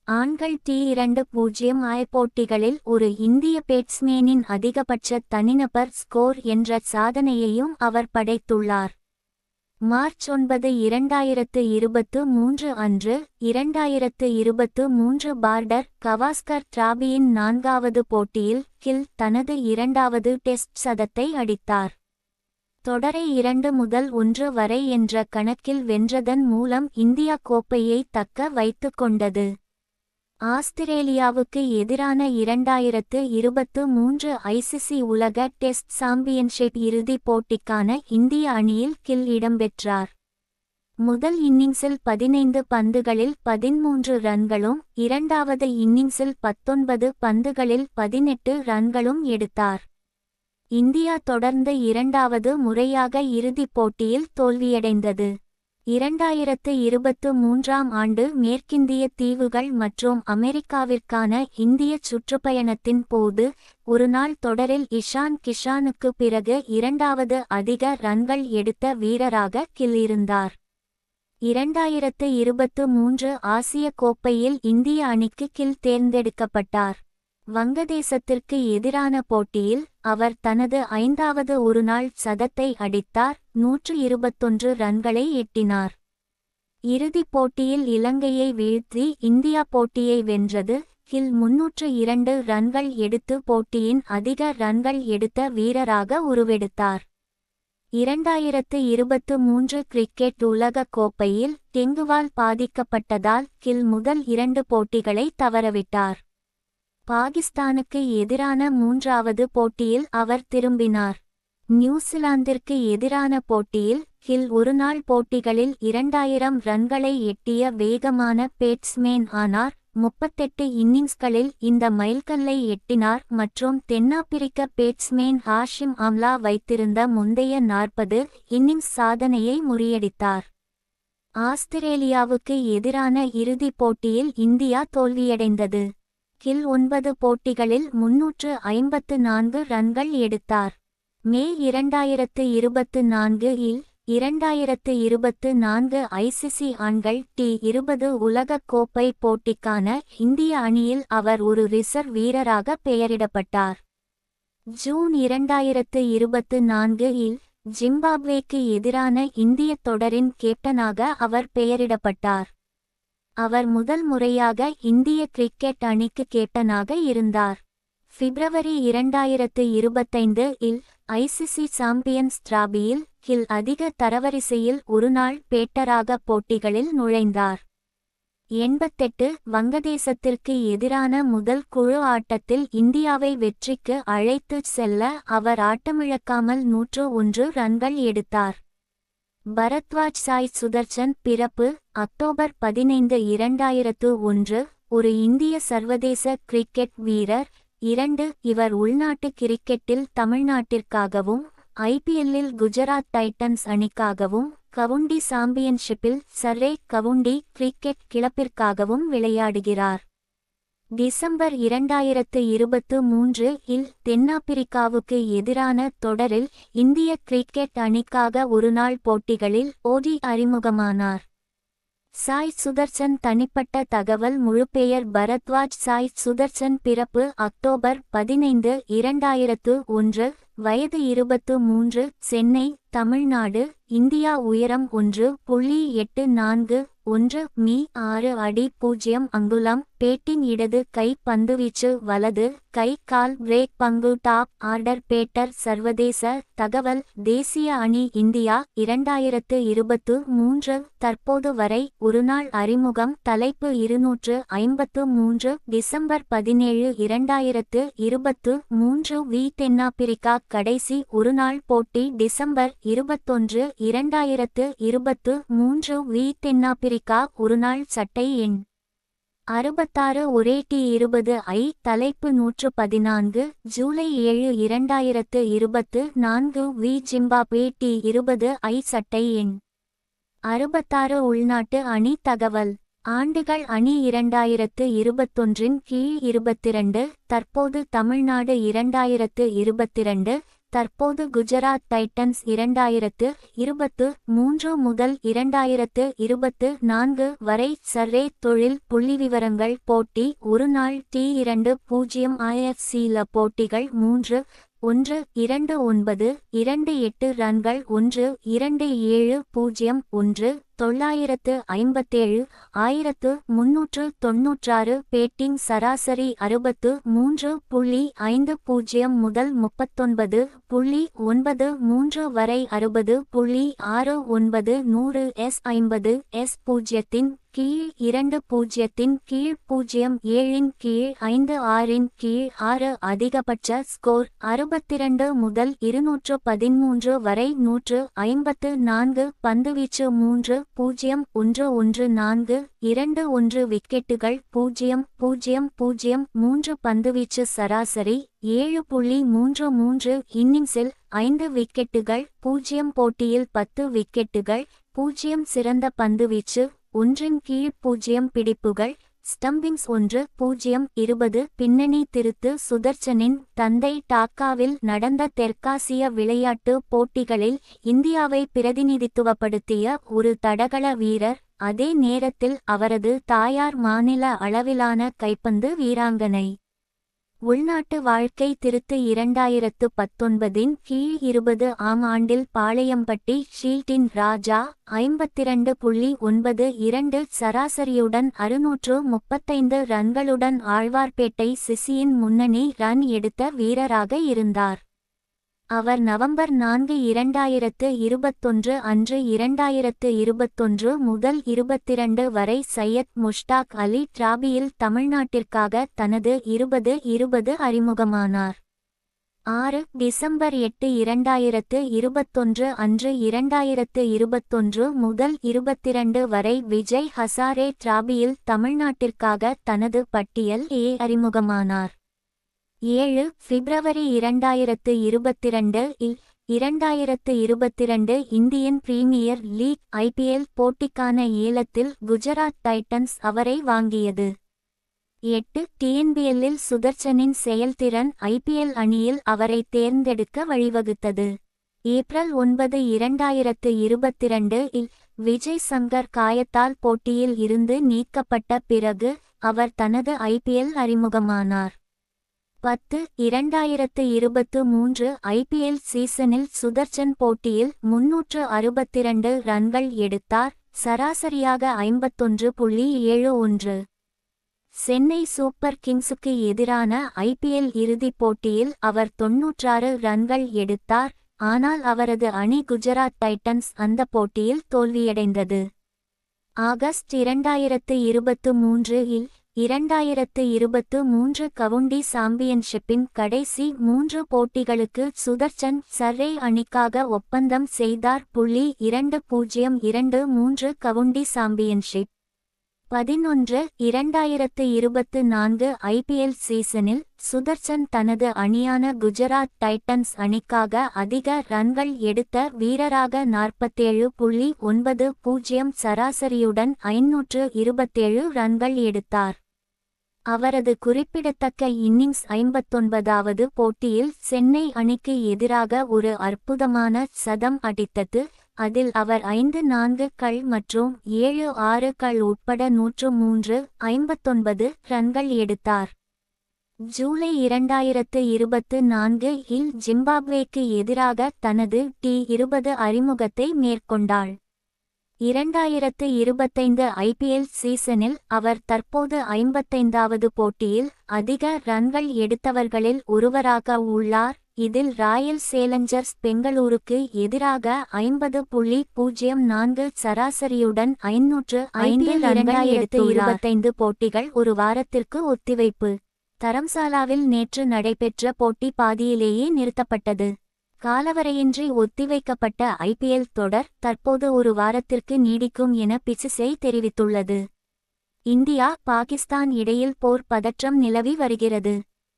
ஆண்கள் T20 போட்டிகளில் ஒரு இந்திய பேட்ஸ்மேனின் அதிகபட்ச தனிநபர் ஸ்கோர் என்ற சாதனையையும் அவர் படைத்துள்ளார். மார்ச் 9, 2023 அன்று 2023 பார்டர் கவாஸ்கர் டிராபியின் 4வது போட்டியில் கில் தனது 2வது டெஸ்ட் சதத்தை அடித்தார். தொடரை 2-1 வரை என்ற கணக்கில் வென்றதன் மூலம் இந்தியா கோப்பையை தக்க வைத்துக் கொண்டது. ஆஸ்திரேலியாவுக்கு எதிரான 2023 ICC உலக டெஸ்ட் சாம்பியன்ஷிப் இறுதிப் போட்டிக்கான இந்திய அணியில் கில் இடம்பெற்றார். முதல் இன்னிங்ஸில் 15 பந்துகளில் 13 ரன்களும் இரண்டாவது இன்னிங்ஸில் 19 பந்துகளில் 18 ரன்களும் எடுத்தார். இந்தியா தொடர்ந்து 2வது முறையாக இறுதிப் போட்டியில் தோல்வியடைந்தது. 2023 ஆண்டு மேற்கிந்திய தீவுகள் மற்றும் அமெரிக்காவிற்கான இந்திய சுற்றுப்பயணத்தின் போது ஒருநாள் தொடரில் இஷான் கிஷானுக்கு பிறகு 2வது அதிக ரன்கள் எடுத்த வீரராக கில் இருந்தார். 2023 ஆசிய கோப்பையில் இந்திய அணிக்கு கில் தேர்ந்தெடுக்கப்பட்டார். வங்கதேசத்திற்கு எதிரான போட்டியில் அவர் தனது 5வது ஒருநாள் சதத்தை அடித்தார். 121 ரன்களை எட்டினார். இறுதிப் போட்டியில் இலங்கையை வீழ்த்தி இந்தியா போட்டியை வென்றது. கில் 302 ரன்கள் எடுத்து போட்டியின் அதிக ரன்கள் எடுத்த வீரராக உருவெடுத்தார். 2023 கிரிக்கெட் உலக கோப்பையில் டெங்குவால் பாதிக்கப்பட்டதால் கில் முதல் 2 போட்டிகளை தவறவிட்டார். பாகிஸ்தானுக்கு எதிரான 3வது போட்டியில் அவர் திரும்பினார். நியூசிலாந்திற்கு எதிரான போட்டியில் கில் ஒருநாள் போட்டிகளில் 2000 ரன்களை எட்டிய வேகமான பேட்ஸ்மேன் ஆனார். 38 இன்னிங்ஸ்களில் இந்த மைல்கல்லை எட்டினார் மற்றும் தென்னாப்பிரிக்க பேட்ஸ்மேன் ஹாஷிம் அம்லா வைத்திருந்த முந்தைய 40 இன்னிங்ஸ் சாதனையை முறியடித்தார். ஆஸ்திரேலியாவுக்கு எதிரான இறுதிப் போட்டியில் இந்தியா தோல்வியடைந்தது. கில் 9 போட்டிகளில் 354 ரன்கள் எடுத்தார். மே 2024 இல் 2024 ICC ஆண்கள் T20 உலகக் கோப்பை போட்டிக்கான இந்திய அணியில் அவர் ஒரு ரிசர்வ் வீரராக பெயரிடப்பட்டார். ஜூன் 2024 இல் ஜிம்பாப்வேக்கு எதிரான இந்திய தொடரின் கேப்டனாக அவர் பெயரிடப்பட்டார். அவர் முதல் முறையாக இந்திய கிரிக்கெட் அணிக்கு கேப்டனாக இருந்தார். பிப்ரவரி 2025 இல் ICC சாம்பியன்ஸ் டிராபியில் கில் அதிக தரவரிசையில் ஒருநாள் பேட்டராக போட்டிகளில் நுழைந்தார். 88 வங்கதேசத்திற்கு எதிரான முதல் குழு ஆட்டத்தில் இந்தியாவை வெற்றிக்கு அழைத்துச் செல்ல அவர் ஆட்டமிழக்காமல் 101 ரன்கள் எடுத்தார். பரத்வாஜ் சாய் சுதர்சன் பிறப்பு அக்டோபர் 15, 2001 ஒரு இந்திய சர்வதேச கிரிக்கெட் வீரர். 2 இவர் உள்நாட்டு கிரிக்கெட்டில் தமிழ்நாட்டிற்காகவும் IPLலில் குஜராத் டைட்டன்ஸ் அணிக்காகவும் கவுண்டி சாம்பியன்ஷிப்பில் சர்ரே கவுண்டி கிரிக்கெட் கிளப்பிற்காகவும் விளையாடுகிறார். டிசம்பர் 2023 இல் தென்னாப்பிரிக்காவுக்கு எதிரான தொடரில் இந்திய கிரிக்கெட் அணிக்காக ஒருநாள் போட்டிகளில் ஓடி அறிமுகமானார். சாய் சுதர்சன் தனிப்பட்ட தகவல் முழுப்பெயர் பரத்வாஜ் சாய் சுதர்சன் பிறப்பு அக்டோபர் 15, 2001 வயது 23 சென்னை தமிழ்நாடு இந்தியா உயரம் 1.84 மீ 6 அடி 0 அங்குலம் பேட்டிங் இடது கை பந்துவீச்சு வலது கை கால் பிரேக் பங்கு டாப் ஆர்டர் பேட்டர் சர்வதேச தகவல் தேசிய அணி இந்தியா 2023 தற்போது வரை ஒருநாள் அறிமுகம் தலைப்பு 253 டிசம்பர் 17, 2023 வி தென்னாப்பிரிக்கா கடைசி ஒருநாள் போட்டி டிசம்பர் 21, 2023 வி தென்னாப்பிரிக்கா ஒருநாள் சட்டை எண் 66 ஒரே T20 தலைப்பு 114 ஜூலை 7 2024 ஜிம்பாப்வே T20 சட்டை எண் 66 உள்நாட்டு அணி தகவல் ஆண்டுகள் அணி 2021 கீழ் 22 தற்போது தமிழ்நாடு 2022 தற்போது குஜராத் டைட்டன்ஸ் 2023 முதல் 2024 வரை சர்ரே தொழில் புள்ளிவிவரங்கள் போட்டி ஒருநாள் T20 IFC-ல போட்டிகள் 3-1-2-9 2-8 ரன்கள் 1-2-7-0-1 957 1396 பேட்டிங் சராசரி 63.50 முதல் 39.93 வரை 60.69 100 S50 S0 கீழ் 20 கீழ் 07 கீழ் 56 கீழ் 6 அதிகபட்ச ஸ்கோர் 62 முதல் 213 வரை 154 பந்துவீச்சு 3.0-1-1-4 21 விக்கெட்டுகள் 0.003 பந்துவீச்சு சராசரி 7.33 இன்னிங்ஸில் 5 விக்கெட்டுகள் 0 போட்டியில் 10 விக்கெட்டுகள் 0 சிறந்த பந்துவீச்சு 1 கீழ் 0 பிடிப்புகள் ஸ்டம்பிங்ஸ் 1-0-20 பின்னணி திருத்து சுதர்சனின் தந்தை டாக்காவில் நடந்த தெற்காசிய விளையாட்டு போட்டிகளில் இந்தியாவை பிரதிநிதித்துவப்படுத்திய ஒரு தடகள வீரர். அதே நேரத்தில் அவரது தாயார் மாநில அளவிலான கைப்பந்து வீராங்கனை. உள்நாட்டு வாழ்க்கை திருத்து 2019 கீழ் 20 ஆண்டில் பாளையம்பட்டி ஷீல்டின் ராஜா 52.92 சராசரியுடன் 635 ரன்களுடன் ஆழ்வார்பேட்டை சிசியின் முன்னணி ரன் எடுத்த வீரராக இருந்தார். அவர் நவம்பர் 4 2021 அன்று 2021 முதல் 22 வரை சையத் முஷ்டாக் அலி டிராபியில் தமிழ்நாட்டிற்காக தனது 20-20 அறிமுகமானார். 6 டிசம்பர் 8 2021 அன்று 2021 முதல் 22 வரை விஜய் ஹசாரே டிராபியில் தமிழ்நாட்டிற்காக தனது பட்டியல் ஏ அறிமுகமானார். 7 பிப்ரவரி 2022 இல் 2022 இந்தியன் பிரீமியர் லீக் IPL போட்டிக்கான ஏலத்தில் குஜராத் டைட்டன்ஸ் அவரை வாங்கியது. 8 TNBL-இல் சுதர்சனின் செயல்திறன் IPL அணியில் அவரை தேர்ந்தெடுக்க வழிவகுத்தது. ஏப்ரல் 9 2022 இல் விஜய் சங்கர் காயத்தால் போட்டியில் இருந்து நீக்கப்பட்ட பிறகு அவர் தனது IPL அறிமுகமானார். 10 2023 IPL சீசனில் சுதர்சன் போட்டியில் 362 ரன்கள் எடுத்தார், சராசரியாக 51.71. சென்னை சூப்பர் கிங்ஸுக்கு எதிரான IPL இறுதிப் போட்டியில் அவர் 96 ரன்கள் எடுத்தார், ஆனால் அவரது அணி குஜராத் டைட்டன்ஸ் அந்த போட்டியில் தோல்வியடைந்தது. ஆகஸ்ட் 2023 இல் 2023 கவுண்டி சாம்பியன்ஷிப்பின் கடைசி 3 போட்டிகளுக்கு சுதர்சன் சர்ரே அணிக்காக ஒப்பந்தம் செய்தார். 2023 கவுண்டி சாம்பியன்ஷிப். 11 2024 IPL சீசனில் சுதர்சன் தனது அணியான குஜராத் டைட்டன்ஸ் அணிக்காக அதிக ரன்கள் எடுத்த வீரராக 47.90 சராசரியுடன் 527 ரன்கள் எடுத்தார். அவரது குறிப்பிடத்தக்க இன்னிங்ஸ் 59வது போட்டியில் சென்னை அணிக்கு எதிராக ஒரு அற்புதமான சதம் அடித்தது. அதில் அவர் 5-4 மற்றும் 7-6 உட்பட 103.59 ரன்கள் எடுத்தார். ஜூலை 2024 இல் ஜிம்பாப்வேக்கு எதிராக தனது T20 அறிமுகத்தை மேற்கொண்டாள். 2025 IPL சீசனில் அவர் தற்போது 55வது போட்டியில் அதிக ரன்கள் எடுத்தவர்களில் ஒருவராக உள்ளார். இதில் ராயல் சேலஞ்சர்ஸ் பெங்களூருக்கு எதிராக 50.04 சராசரியுடன் 505 ரன்கள் எடுத்துள்ளார். 2025 போட்டிகள் ஒரு வாரத்திற்கு ஒத்திவைப்பு. தரம்சாலாவில் நேற்று நடைபெற்ற போட்டி பாதியிலேயே நிறுத்தப்பட்டது. காலவரையின்றி ஒத்திவைக்கப்பட்ட IPL தொடர் தற்போது ஒரு வாரத்திற்கு நீடிக்கும் என பிசிசிஐ தெரிவித்துள்ளது. இந்தியா பாகிஸ்தான் இடையில் போர் பதற்றம் நிலவி வருகிறது.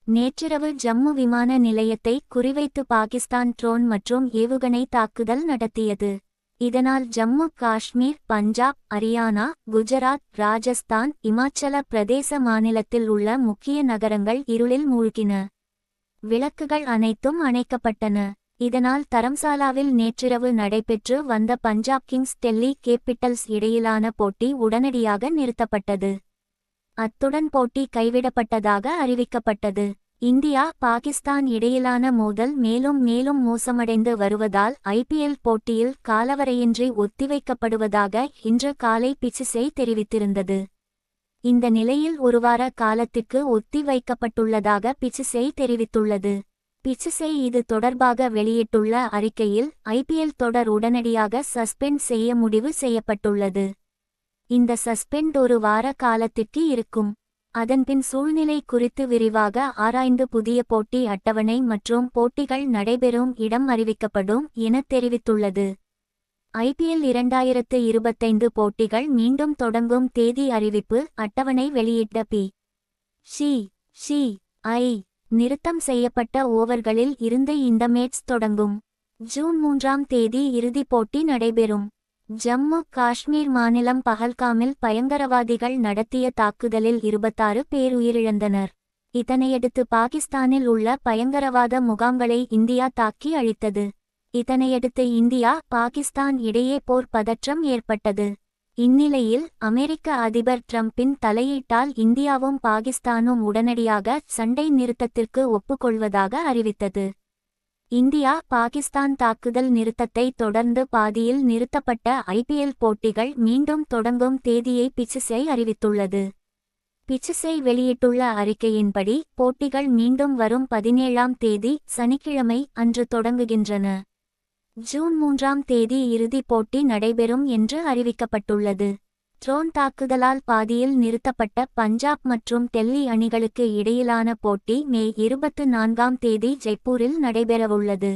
நேற்றிரவு ஜம்மு விமான நிலையத்தை குறிவைத்து பாகிஸ்தான் ட்ரோன் மற்றும் ஏவுகணை தாக்குதல் நடத்தியது. இதனால் ஜம்மு காஷ்மீர், பஞ்சாப், ஹரியானா, குஜராத், ராஜஸ்தான், இமாச்சல பிரதேச மாநிலத்தில் உள்ள முக்கிய நகரங்கள் இருளில் மூழ்கின. விளக்குகள் அனைத்தும் அணைக்கப்பட்டன. இதனால் தரம்சாலாவில் நேற்றிரவு நடைபெற்று வந்த பஞ்சாப் கிங்ஸ் டெல்லி கேபிட்டல்ஸ் இடையிலான போட்டி உடனடியாக நிறுத்தப்பட்டது. அத்துடன் போட்டி கைவிடப்பட்டதாக அறிவிக்கப்பட்டது. இந்தியா பாகிஸ்தான் இடையிலான மோதல் மேலும் மேலும் மோசமடைந்து வருவதால் ஐபிஎல் போட்டியில் காலவரையின்றி ஒத்திவைக்கப்படுவதாக இன்று காலை பிசிசிஐ தெரிவித்திருந்தது. இந்த நிலையில் ஒருவார காலத்திற்கு ஒத்திவைக்கப்பட்டுள்ளதாக பிசிசிஐ தெரிவித்துள்ளது. பிசிசிஐ இது தொடர்பாக வெளியிட்டுள்ள அறிக்கையில் ஐபிஎல் தொடர் உடனடியாக சஸ்பெண்ட் செய்ய முடிவு செய்யப்பட்டுள்ளது. இந்த சஸ்பெண்ட் ஒரு வார காலத்திற்கு இருக்கும். அதன்பின் சூழ்நிலை குறித்து விரிவாக ஆராய்ந்து புதிய போட்டி அட்டவணை மற்றும் போட்டிகள் நடைபெறும் இடம் அறிவிக்கப்படும் என தெரிவித்துள்ளது. ஐபிஎல் 2025 போட்டிகள் மீண்டும் தொடங்கும் தேதி அறிவிப்பு அட்டவணை வெளியிட்ட பி.சி.சி.ஐ நிறுத்தம் செய்யப்பட்ட ஓவர்களில் இருந்து இந்த மேட்ச் தொடங்கும். ஜூன் 3ஆம் தேதி இறுதிப் போட்டி நடைபெறும். ஜம்மு காஷ்மீர் மாநிலம் பஹல்காமில் பயங்கரவாதிகள் நடத்திய தாக்குதலில் 26 பேர் உயிரிழந்தனர். இதனையடுத்து பாகிஸ்தானில் உள்ள பயங்கரவாத முகாம்களை இந்தியா தாக்கி அழித்தது. இதனையடுத்து இந்தியா பாகிஸ்தான் இடையே போர் பதற்றம் ஏற்பட்டது. இந்நிலையில் அமெரிக்க அதிபர் டிரம்பின் தலையீட்டால் இந்தியாவும் பாகிஸ்தானும் உடனடியாக சண்டை நிறுத்தத்திற்கு ஒப்புக்கொள்வதாக அறிவித்தது. இந்தியா பாகிஸ்தான் தாக்குதல் நிறுத்தத்தை தொடர்ந்து பாதியில் நிறுத்தப்பட்ட ஐபிஎல் போட்டிகள் மீண்டும் தொடங்கும் தேதியை பிசிசிஐ அறிவித்துள்ளது. பிசிசிஐ வெளியிட்டுள்ள அறிக்கையின்படி போட்டிகள் மீண்டும் வரும் 17ஆம் தேதி சனிக்கிழமை அன்று தொடங்குகின்றன. ஜூன் 3ஆம் தேதி இறுதிப் போட்டி நடைபெறும் என்று அறிவிக்கப்பட்டுள்ளது. ட்ரோன் தாக்குதலால் பாதியில் நிறுத்தப்பட்ட பஞ்சாப் மற்றும் டெல்லி அணிகளுக்கு இடையிலான போட்டி மே 24ஆம் தேதி ஜெய்ப்பூரில் நடைபெறவுள்ளது.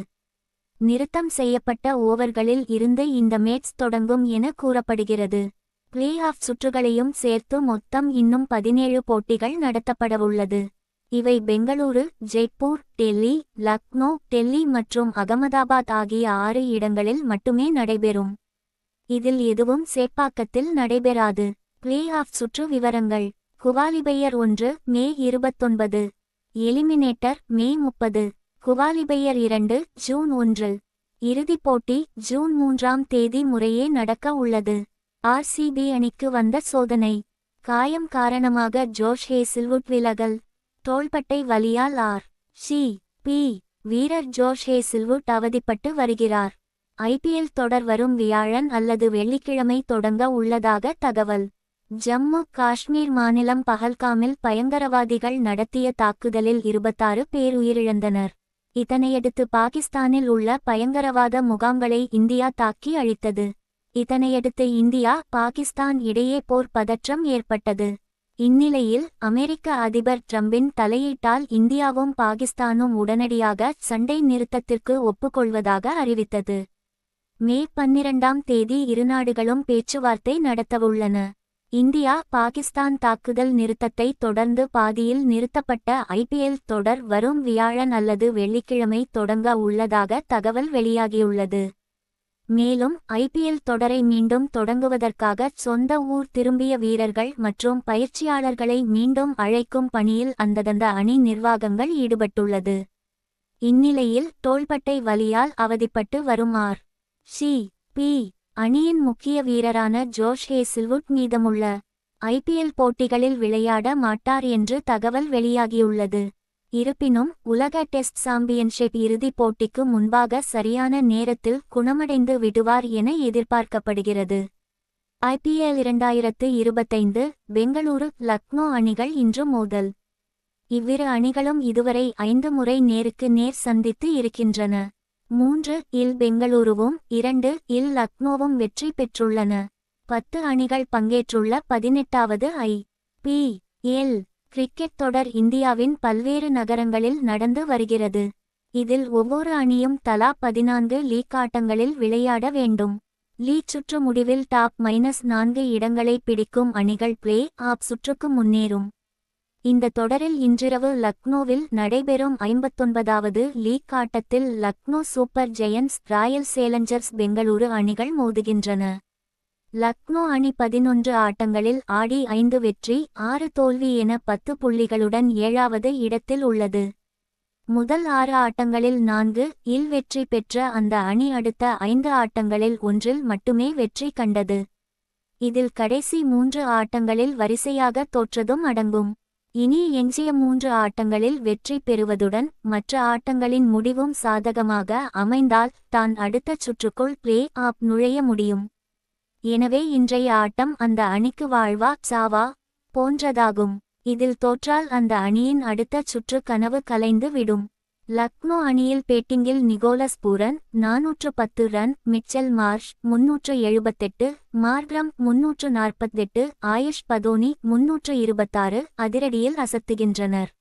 நிறுத்தம் செய்யப்பட்ட ஓவர்களில் இருந்து இந்த மேட்ச் தொடங்கும் என கூறப்படுகிறது. பிளே ஆஃப் சுற்றுகளையும் சேர்த்து மொத்தம் இன்னும் 17 போட்டிகள் நடத்தப்படவுள்ளது. இவை பெங்களூரு, ஜெய்ப்பூர், டெல்லி, லக்னோ, டெல்லி மற்றும் அகமதாபாத் ஆகிய 6 இடங்களில் மட்டுமே நடைபெறும். இதில் எதுவும் சேப்பாக்கத்தில் நடைபெறாது. பிளே ஆஃப் சுற்று விவரங்கள். குவாலிபையர் 1 மே 29, எலிமினேட்டர் மே 30, குவாலிபையர் 2 ஜூன் 1, இறுதிப் போட்டி ஜூன் 3ஆம் தேதி முறையே நடக்க உள்ளது. ஆர்சிபி அணிக்கு வந்த சோதனை. காயம் காரணமாக ஜோஷ் ஹேசில்வுட் விலகல். தோள்பட்டை வலியால் ஆர்.சி.பி வீரர் ஜோஷ் ஹேசில்வுட் அவதிப்பட்டு வருகிறார். ஐபிஎல் தொடர் வரும் வியாழன் அல்லது வெள்ளிக்கிழமை தொடங்க உள்ளதாக தகவல். ஜம்மு காஷ்மீர் மாநிலம் பஹல்காமில் பயங்கரவாதிகள் நடத்திய தாக்குதலில் 26 பேர் உயிரிழந்தனர். இதனையடுத்து பாகிஸ்தானில் உள்ள பயங்கரவாத முகாம்களை இந்தியா தாக்கி அழித்தது. இதனையடுத்து இந்தியா பாகிஸ்தான் இடையே போர் பதற்றம் ஏற்பட்டது. இந்நிலையில் அமெரிக்க அதிபர் டிரம்பின் தலையீட்டால் இந்தியாவும் பாகிஸ்தானும் உடனடியாக சண்டை நிறுத்தத்திற்கு ஒப்புக்கொள்வதாக அறிவித்தது. மே 12ஆம் தேதி இரு நாடுகளும் பேச்சுவார்த்தை நடத்தவுள்ளன. இந்தியா பாகிஸ்தான் தாக்குதல் நிறுத்தத்தை தொடர்ந்து பாதியில் நிறுத்தப்பட்ட ஐபிஎல் தொடர் வரும் வியாழன் அல்லது வெள்ளிக்கிழமை தொடங்க உள்ளதாக தகவல் வெளியாகியுள்ளது. மேலும் ஐபிஎல் தொடரை மீண்டும் தொடங்குவதற்காக சொந்த ஊர் திரும்பிய வீரர்கள் மற்றும் பயிற்சியாளர்களை மீண்டும் அழைக்கும் பணியில் அந்தந்த அணி நிர்வாகங்கள் ஈடுபட்டுள்ளது. இந்நிலையில் தோள்பட்டை வலியால் அவதிப்பட்டு வரும் ஆர்.சி.பி அணியின் முக்கிய வீரரான ஜோஷ் ஹேசில்வுட் மீதமுள்ள ஐபிஎல் போட்டிகளில் விளையாட மாட்டார் என்று தகவல் வெளியாகியுள்ளது. இருப்பினும் உலக டெஸ்ட் சாம்பியன்ஷிப் இறுதிப் போட்டிக்கு முன்பாக சரியான நேரத்தில் குணமடைந்து விடுவார் என எதிர்பார்க்கப்படுகிறது. ஐபிஎல் 2025 பெங்களூரு, லக்னோ அணிகள் இன்று மோதல். இவ்விரு அணிகளும் இதுவரை 5 முறை நேருக்கு நேர் சந்தித்து இருக்கின்றன. 3 இல் பெங்களூருவும் 2 இல் லக்னோவும் வெற்றி பெற்றுள்ளன. 10 அணிகள் பங்கேற்றுள்ள 18வது ஐ.பி.எல் கிரிக்கெட் தொடர் இந்தியாவின் பல்வேறு நகரங்களில் நடந்து வருகிறது. இதில் ஒவ்வொரு அணியும் தலா 14 லீக் ஆட்டங்களில் விளையாட வேண்டும். லீக் சுற்று முடிவில் டாப் -4 இடங்களை பிடிக்கும் அணிகள் பிளே ஆஃப் சுற்றுக்கு முன்னேறும். இந்த தொடரில் இன்றிரவு லக்னோவில் நடைபெறும் 59வது லீக் ஆட்டத்தில் Lucknow super giants Royal Challengers Bengaluru அணிகள் மோதுகின்றன. லக்னோ அணி 11 ஆட்டங்களில் ஆடி 5 வெற்றி 6 தோல்வி என 10 புள்ளிகளுடன் 7வது இடத்தில் உள்ளது. முதல் 6 ஆட்டங்களில் 4 இல் வெற்றி பெற்ற அந்த அணி அடுத்த 5 ஆட்டங்களில் 1 மட்டுமே வெற்றி கண்டது. இதில் கடைசி 3 ஆட்டங்களில் வரிசையாக தோற்றதும் அடங்கும். இனி எஞ்சிய 3 ஆட்டங்களில் வெற்றி பெறுவதுடன் மற்ற ஆட்டங்களின் முடிவும் சாதகமாக அமைந்தால் தான் அடுத்த சுற்றுக்குள் பிளே ஆஃப் நுழைய முடியும். எனவே இன்றைய ஆட்டம் அந்த அணிக்கு வாழ்வா சாவா போன்றதாகும். இதில் தோற்றால் அந்த அணியின் அடுத்த சுற்று கனவு கலைந்து விடும். லக்னோ அணியில் பேட்டிங்கில் Nicholas Pooran 410 run, Mitchell Marsh 378, Markram 348, Ayush Badoni 326 அதிரடியில் அசத்துகின்றனர்.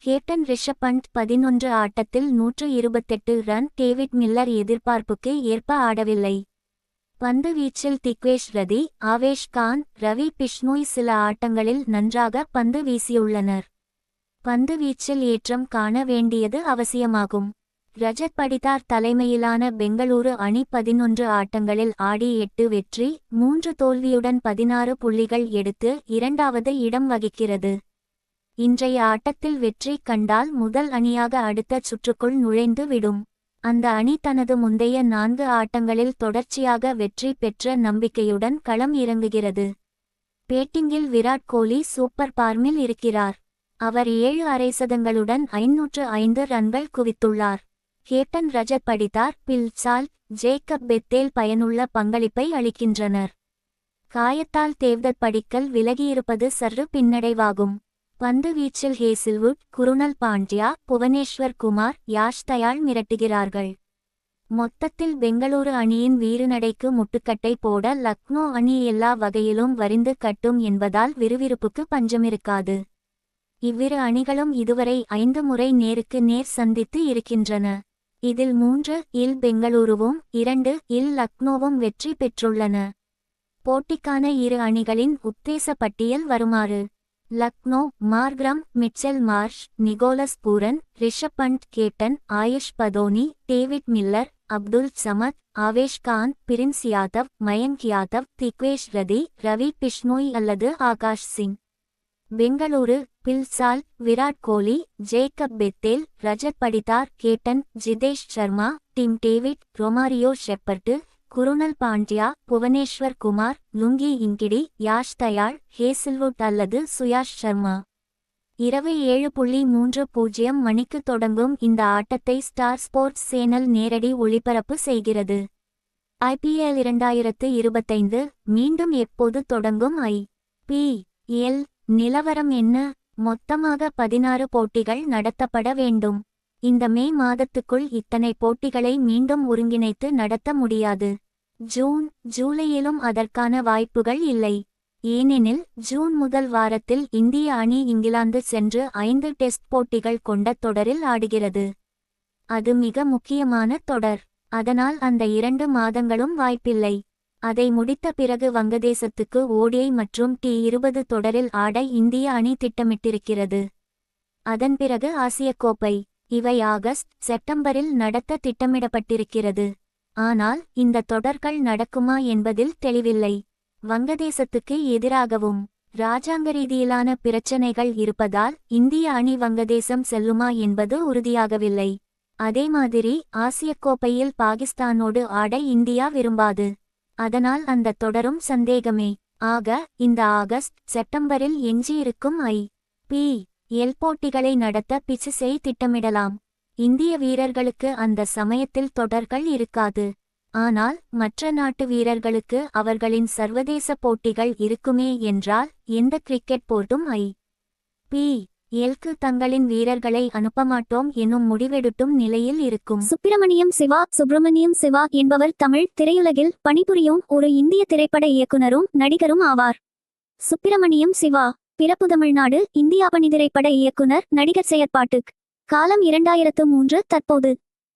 கேப்டன் ரிஷப் பண்ட் 11 ஆட்டத்தில் 128 ரன். டேவிட் மில்லர் எதிர்பார்ப்புக்கு ஏற்ப ஆடவில்லை. பந்து வீச்சில் திக்வேஷ் ரதி, ஆவேஷ் கான், ரவி பிஷ்னோய் சில ஆட்டங்களில் நன்றாக பந்து வீசியுள்ளனர். பந்து வீச்சில் ஏற்றம் காண வேண்டியது அவசியமாகும். ரஜத் படிதார் தலைமையிலான பெங்களூரு அணி 11 ஆட்டங்களில் ஆடி 8 வெற்றி 3 தோல்வியுடன் 16 புள்ளிகள் எடுத்து 2வது இடம் வகிக்கிறது. இன்றைய ஆட்டத்தில் வெற்றி கண்டால் முதல் அணியாக அடுத்த சுற்றுக்குள் நுழைந்து விடும். அந்த அணி தனது முந்தைய 4 ஆட்டங்களில் தொடர்ச்சியாக வெற்றி பெற்ற நம்பிக்கையுடன் களம் இறங்குகிறது. பேட்டிங்கில் விராட் கோலி சூப்பர் பார்மில் இருக்கிறார். அவர் 7 அரைசதங்களுடன் 505 ரன்கள் குவித்துள்ளார். Captain Rajat Patidar, Phil Salt, Jacob Bethell பயனுள்ள பங்களிப்பை அளிக்கின்றனர். காயத்தால் தேவ்தத் படிக்கல் விலகியிருப்பது சற்று பின்னடைவாகும். பந்து வீச்சில் ஹேசில்வுட், குருணல் பாண்டியா, புவனேஸ்வர் குமார், யாஷ் தயாள் மிரட்டுகிறார்கள். மொத்தத்தில் பெங்களூரு அணியின் வீறுநடைக்கு முட்டுக்கட்டை போட லக்னோ அணி எல்லா வகையிலும் வரிந்து கட்டும் என்பதால் விறுவிறுப்புக்கு பஞ்சமிருக்காது. இவ்விரு அணிகளும் இதுவரை 5 முறை நேருக்கு நேர் சந்தித்து இருக்கின்றன. இதில் 3 இல் பெங்களூருவும் 2 இல் லக்னோவும் வெற்றி பெற்றுள்ளன. போட்டிக்கான இரு அணிகளின் உத்தேச பட்டியல் வருமாறு: Lucknow Markram, Mitchell Marsh, Nicholas Pooran, Rishabh Pant, captain Ayush Badoni, David Miller, Abdul Samad, Avesh Khan, Prince Yadav, Mayank Yadav, Digvesh Rathi, Ravi Bishnoi அல்லது Akash Singh. Bengaluru: Phil Salt, Virat Kohli, Jacob Bethell, Rajat Patidar, captain Jitesh Sharma, Tim David, Romario Shepherd, Krunal Pandya, Bhuvneshwar Kumar, Lungi Ngidi, Yash Dayal, Hazlewood அல்லது சுயாஷ் சர்மா. இரவு 7:30 மணிக்கு தொடங்கும் இந்த ஆட்டத்தை ஸ்டார் ஸ்போர்ட்ஸ் சேனல் நேரடி ஒளிபரப்பு செய்கிறது. IPL 2025 மீண்டும் எப்போது தொடங்கும்? IPL நிலவரம் என்ன? மொத்தமாக 16 போட்டிகள் நடத்தப்பட வேண்டும். இந்த மே மாதத்துக்குள் இத்தனை போட்டிகளை மீண்டும் ஒருங்கிணைத்து நடத்த முடியாது. ஜூன், ஜூலையிலும் அதற்கான வாய்ப்புகள் இல்லை. ஏனெனில் ஜூன் முதல் வாரத்தில் இந்திய அணி இங்கிலாந்து சென்று 5 டெஸ்ட் போட்டிகள் கொண்ட தொடரில் ஆடுகிறது. அது மிக முக்கியமான தொடர். அதனால் அந்த 2 மாதங்களும் வாய்ப்பில்லை. அதை முடித்த பிறகு வங்கதேசத்துக்கு ODI மற்றும் T20 தொடரில் ஆட இந்திய அணி திட்டமிட்டிருக்கிறது. அதன் பிறகு ஆசிய கோப்பை. இவை ஆகஸ்ட், செப்டம்பரில் நடத்த திட்டமிடப்பட்டிருக்கிறது. ஆனால் இந்த தொடர்கள் நடக்குமா என்பதில் தெளிவில்லை. வங்கதேசத்துக்கு எதிராகவும் இராஜாங்க ரீதியிலான பிரச்சனைகள் இருப்பதால் இந்திய அணி வங்கதேசம் செல்லுமா என்பது உறுதியாகவில்லை. அதே மாதிரி ஆசியக் கோப்பையில் பாகிஸ்தானோடு ஆட இந்தியா விரும்பாது. அதனால் அந்த தொடரும் சந்தேகமே. ஆக இந்த ஆகஸ்ட், செப்டம்பரில் எஞ்சியிருக்கும் IPL போட்டிகளை நடத்த பிசிசிஐ திட்டமிடலாம். இந்திய வீரர்களுக்கு அந்த சமயத்தில் தொடர்கள் இருக்காது. ஆனால் மற்ற நாட்டு வீரர்களுக்கு அவர்களின் சர்வதேச போட்டிகள் இருக்குமே என்றால் எந்த கிரிக்கெட் போர்டும் IPL-க்கு தங்களின் வீரர்களை அனுப்பமாட்டோம் எனும் முடிவெடுக்கும் நிலையில் இருக்கும். சுப்பிரமணியம் சிவா என்பவர் தமிழ் திரையுலகில் பணிபுரியும் ஒரு இந்திய திரைப்பட இயக்குனரும் நடிகரும் ஆவார். சுப்பிரமணியம் சிவா பிறப்பு தமிழ்நாடு, இந்தியா. பணி திரைப்பட இயக்குனர், நடிகர். செயற்பாட்டு காலம் 2003. தற்போது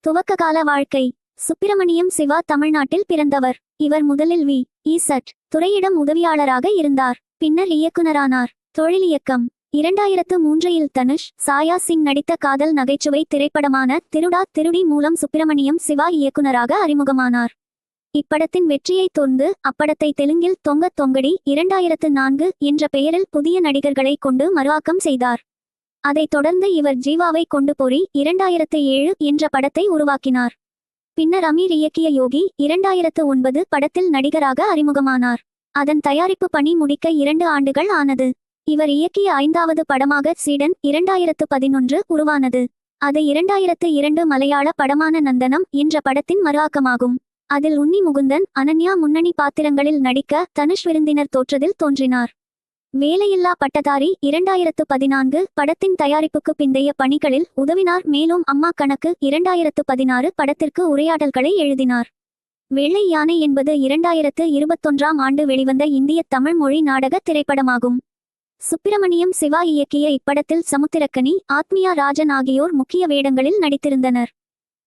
துவக்க கால வாழ்க்கை சுப்பிரமணியம் சிவா தமிழ்நாட்டில் பிறந்தவர். இவர் முதலில் வி.இ.சட். துரையிடம் உதவியாளராக இருந்தார். பின்னர் இயக்குனரானார். தொழில் இயக்கம் 2003இல் தனுஷ், சாயா சிங் நடித்த காதல் நகைச்சுவை திரைப்படமான திருடா திருடி மூலம் சுப்பிரமணியம் சிவா இயக்குனராக அறிமுகமானார். இப்படத்தின் வெற்றியைத் தொடர்ந்து அப்படத்தை தெலுங்கில் தொங்க தொங்கடி 2004 என்ற பெயரில் புதிய நடிகர்களை கொண்டு மறுஆக்கம் செய்தார். அதைத் தொடர்ந்து இவர் ஜீவாவை கொண்டு பொறி 2007 என்ற படத்தை உருவாக்கினார். பின்னர் அமீர் இயக்கிய யோகி 2009 படத்தில் நடிகராக அறிமுகமானார். அதன் தயாரிப்பு பணி முடிக்க 2 ஆண்டுகள் ஆனது. இவர் இயக்கிய 5வது படமாக சீடன் 2011 உருவானது. அது 2002 மலையாள படமான நந்தனம் என்ற படத்தின் மறுஆக்கமாகும். அதில் உன்னி முகுந்தன், அனன்யா முன்னணி பாத்திரங்களில் நடிக்க தனுஷ் விருந்தினர் தோற்றத்தில் தோன்றினார். வேலையில்லா பட்டதாரி 2014 படத்தின் தயாரிப்புக்கு பிந்தைய பணிகளில் உதவினார். மேலும் அம்மா கணக்கு 2016 படத்திற்கு உரையாடல்களை எழுதினார். வெள்ளை யானை என்பது 2021ஆம் ஆண்டு வெளிவந்த இந்திய தமிழ் மொழி நாடக திரைப்படமாகும். சுப்பிரமணியம் சிவா இயக்கிய இப்படத்தில் சமுத்திரக்கனி, ஆத்மியா ராஜன் ஆகியோர் முக்கிய வேடங்களில் நடித்திருந்தனர்.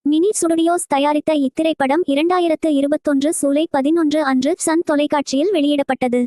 மினி ஸ்டுடியோஸ் தயாரித்த இத்திரைப்படம் 2021 ஜூலை 11 அன்று சன் தொலைக்காட்சியில் வெளியிடப்பட்டது.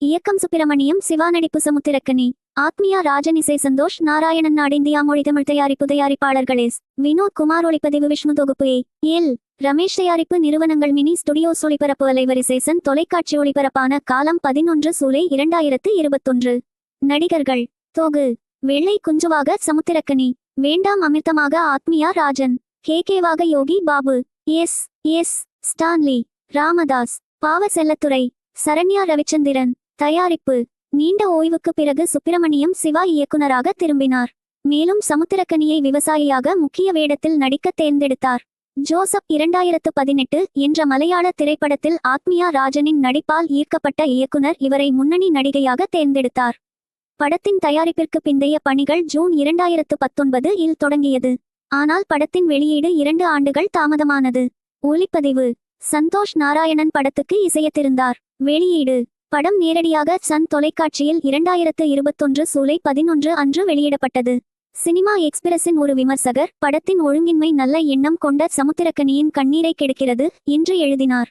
இயக்கம் சுப்பிரமணியம் சிவா, நடிப்பு சமுத்திரக்கனி, ஆத்மியா ராஜன், இசை சந்தோஷ் நாராயணன், நாடு இந்தியா மொழி தமிழ், தயாரிப்பாளர்கள் எஸ். வினோத் குமார், ஒளிப்பதிவு விஷ்ணு, தொகுப்பு எல். ரமேஷ், தயாரிப்பு நிறுவனங்கள் மினி ஸ்டுடியோஸ், ஒளிபரப்பு அலைவரிசை சன் தொலைக்காட்சி, ஒளிபரப்பான காலம் 11 ஜூலை 2021. நடிகர்கள்: தோகு வெள்ளை குஞ்சுவாக சமுத்திரக்கனி, வேண்டாம் அமிர்தமாக ஆத்மியா ராஜன், கேகேவாக யோகி பாபு, எஸ். ஸ்டான்லி, ராமதாஸ், பாவ செல்லத்துறை, சரண்யா ரவிச்சந்திரன். தயாரிப்பு: நீண்ட ஓய்வுக்கு பிறகு சுப்பிரமணியம் சிவா இயக்குனராக திரும்பினார். மேலும் சமுத்திரக்கனியை விவசாயியாக முக்கிய வேடத்தில் நடிக்க தேர்ந்தெடுத்தார். ஜோசப் 2018 என்ற மலையாள திரைப்படத்தில் ஆத்மியா ராஜனின் நடிப்பால் ஈர்க்கப்பட்ட இயக்குனர் இவரை முன்னணி நடிகையாக தேர்ந்தெடுத்தார். படத்தின் தயாரிப்பிற்கு பிந்தைய பணிகள் ஜூன் 2019 இல் தொடங்கியது. ஆனால் படத்தின் வெளியீடு 2 ஆண்டுகள் தாமதமானது. ஒளிப்பதிவு: சந்தோஷ் நாராயணன் படத்துக்கு இசையத்திருந்தார். வெளியீடு: படம் நேரடியாக சன் தொலைக்காட்சியில் 2021 ஜூலை 11 அன்று வெளியிடப்பட்டது. சினிமா எக்ஸ்பிரஸின் ஒரு விமர்சகர், படத்தின் ஒழுங்கின்மை நல்ல எண்ணம் கொண்ட சமுத்திரக்கனியின் கண்ணீரை கெடுக்கிறது என்று எழுதினார்.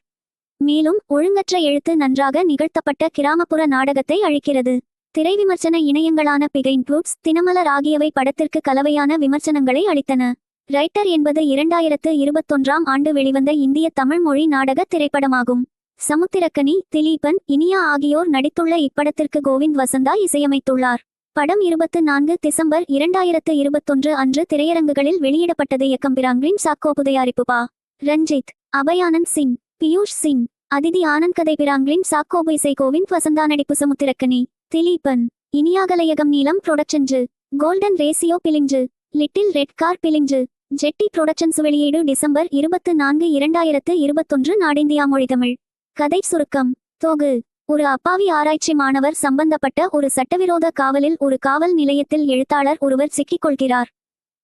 மேலும் ஒழுங்கற்ற எழுத்து நன்றாக நிகழ்த்தப்பட்ட கிராமப்புற நாடகத்தை அழிக்கிறது. திரை விமர்சன இணையங்களான பிகைன் ப்ரூட்ஸ், தினமலர் ஆகியவை படத்திற்கு கலவையான விமர்சனங்களை அளித்தன. ரைட்டர் என்பது 2021ஆம் ஆண்டு வெளிவந்த இந்திய தமிழ் மொழி நாடக திரைப்படமாகும். சமுத்திரக்கனி, திலீபன், இனியா ஆகியோர் நடித்துள்ள இப்படத்திற்கு கோவிந்த் வசந்தா இசையமைத்துள்ளார். படம் 24 டிசம்பர் 2021 அன்று திரையரங்குகளில் வெளியிடப்பட்டது. இயக்கம் பிராங்க்லின் சாக்கோ, தயாரிப்பு பா. ரஞ்சித், அபயானந்த் சிங், பியூஷ் சிங், அதிதி ஆனந்த். கதை பிராங்க்லின் சாக்கோ, இசை கோவிந்த் வசந்தா. நடிப்பு சமுத்திரக்கனி, திலீபன், இனியாகலையகம், Neelam productions, golden ratio films, little red car films, jetty productions. வெளியீடு டிசம்பர் 24, 2021. நாடிந்தியா மொழி தமிழ். கதை சுருக்கம்: தோகு ஒரு அப்பாவி ஆராய்ச்சி மாணவர் சம்பந்தப்பட்ட ஒரு சட்டவிரோத காவலில் ஒரு காவல் நிலையத்தில் எழுத்தாளர் ஒருவர் சிக்கிக்கொள்கிறார்.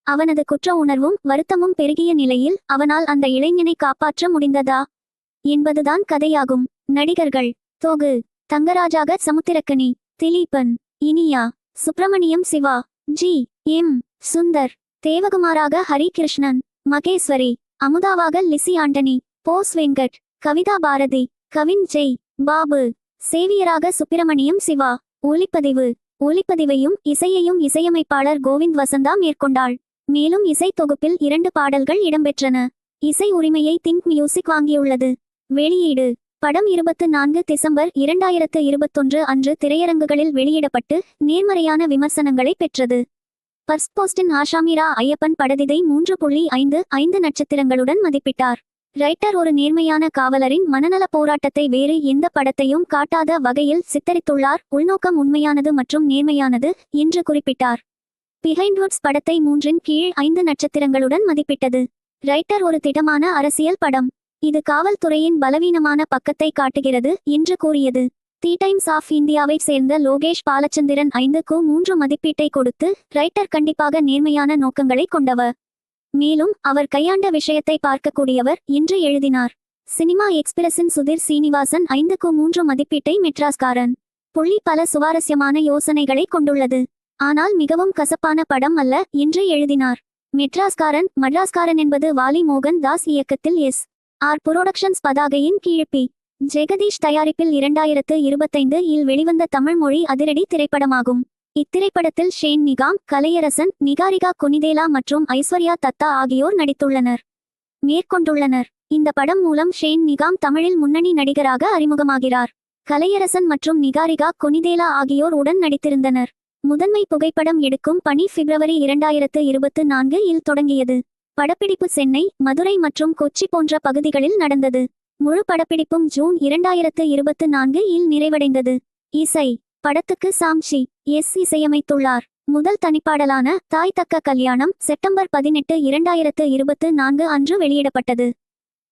அவனது குற்ற உணர்வும் வருத்தமும் பெருகிய நிலையில் அவனால் அந்த இளைஞனை காப்பாற்ற முடிந்ததா என்பதுதான் கதையாகும். நடிகர்கள்: தோகு தங்கராஜாக சமுத்திரக்கனி, திலீபன், இனியா, சுப்பிரமணியம் சிவா, ஜி.எம். சுந்தர், தேவகுமாராக ஹரி கிருஷ்ணன், மகேஸ்வரி, அமுதாவாக லிசி ஆண்டனி, போஸ் வெங்கட், கவிதா பாரதி, கவின் ஜெய், பாபு, சேவியராக சுப்பிரமணியம் சிவா. ஒளிப்பதிவையும் இசையையும் இசையமைப்பாளர் கோவிந்த் வசந்தா மேற்கொண்டாள். மேலும் இசை தொகுப்பில் 2 பாடல்கள் இடம்பெற்றன. இசை உரிமையை திங்க் மியூசிக் வாங்கியுள்ளது. வெளியீடு: படம் 24 டிசம்பர் 2021 அன்று திரையரங்குகளில் வெளியிடப்பட்டு நேர்மறையான விமர்சனங்களை பெற்றது. ஃபர்ஸ்ட் போஸ்டின் ஆஷாமிரா ஐயப்பன் படத்திதை 3.55 நட்சத்திரங்களுடன் மதிப்பிட்டார். ரைட்டர் ஒரு நேர்மையான காவலரின் மனநல போராட்டத்தை வேறு எந்த படத்தையும் காட்டாத வகையில் சித்தரித்துள்ளார். உள்நோக்கம் உண்மையானது மற்றும் நேர்மையானது என்று குறிப்பிட்டார். பிஹைண்ட் வுட்ஸ் படத்தை 3.5 நட்சத்திரங்களுடன் மதிப்பிட்டது. ரைட்டர் ஒரு திடமான அரசியல் படம், இது காவல்துறையின் பலவீனமான பக்கத்தை காட்டுகிறது என்று கூறியது. தி டைம்ஸ் ஆஃப் இந்தியாவை சேர்ந்த லோகேஷ் பாலச்சந்திரன் 5.3 மதிப்பீட்டை கொடுத்து, ரைட்டர் கண்டிப்பாக நேர்மையான நோக்கங்களை கொண்டவர், மேலும் அவர் கையாண்ட விஷயத்தை பார்க்கக்கூடியவர் என்று எழுதினார். சினிமா எக்ஸ்பிரஸின் சுதீர் சீனிவாசன் 5.3 மதிப்பீட்டை மெட்ராஸ்காரன் புள்ளி பல சுவாரஸ்யமான யோசனைகளை கொண்டுள்ளது, ஆனால் மிகவும் கசப்பான படம் அல்ல என்று எழுதினார். மட்ராஸ்காரன் என்பது வாலி மோகன் தாஸ் இயக்கத்தில் எஸ்.ஆர். புரோடக்ஷன்ஸ் பதாகையின் கீழ் பி. ஜெகதீஷ் தயாரிப்பில் 2025 இல் வெளிவந்த தமிழ் மொழி அதிரடி திரைப்படமாகும். இத்திரைப்படத்தில் ஷேன் நிகாம், கலையரசன், நிகாரிகா குனிதேலா மற்றும் ஐஸ்வர்யா தத்தா ஆகியோர் மேற்கொண்டுள்ளனர். இந்த படம் மூலம் ஷேன் நிகாம் தமிழில் முன்னணி நடிகராக அறிமுகமாகிறார். கலையரசன் மற்றும் நிகாரிகா குனிதேலா ஆகியோர் உடன் நடித்திருந்தனர். முதன்மை புகைப்படம் எடுக்கும் பணி பிப்ரவரி 2024 இல் தொடங்கியது. படப்பிடிப்பு சென்னை, மதுரை மற்றும் கொச்சி போன்ற பகுதிகளில் நடந்தது. முழு படப்பிடிப்பும் ஜூன் 2024 இல் நிறைவடைந்தது. இசை: படத்துக்கு சாம்ஷி எஸ். இசையமைத்துள்ளார். முதல் தனிப்பாடலான தாய் தக்க கல்யாணம் செப்டம்பர் 18, 2024 அன்று வெளியிடப்பட்டது.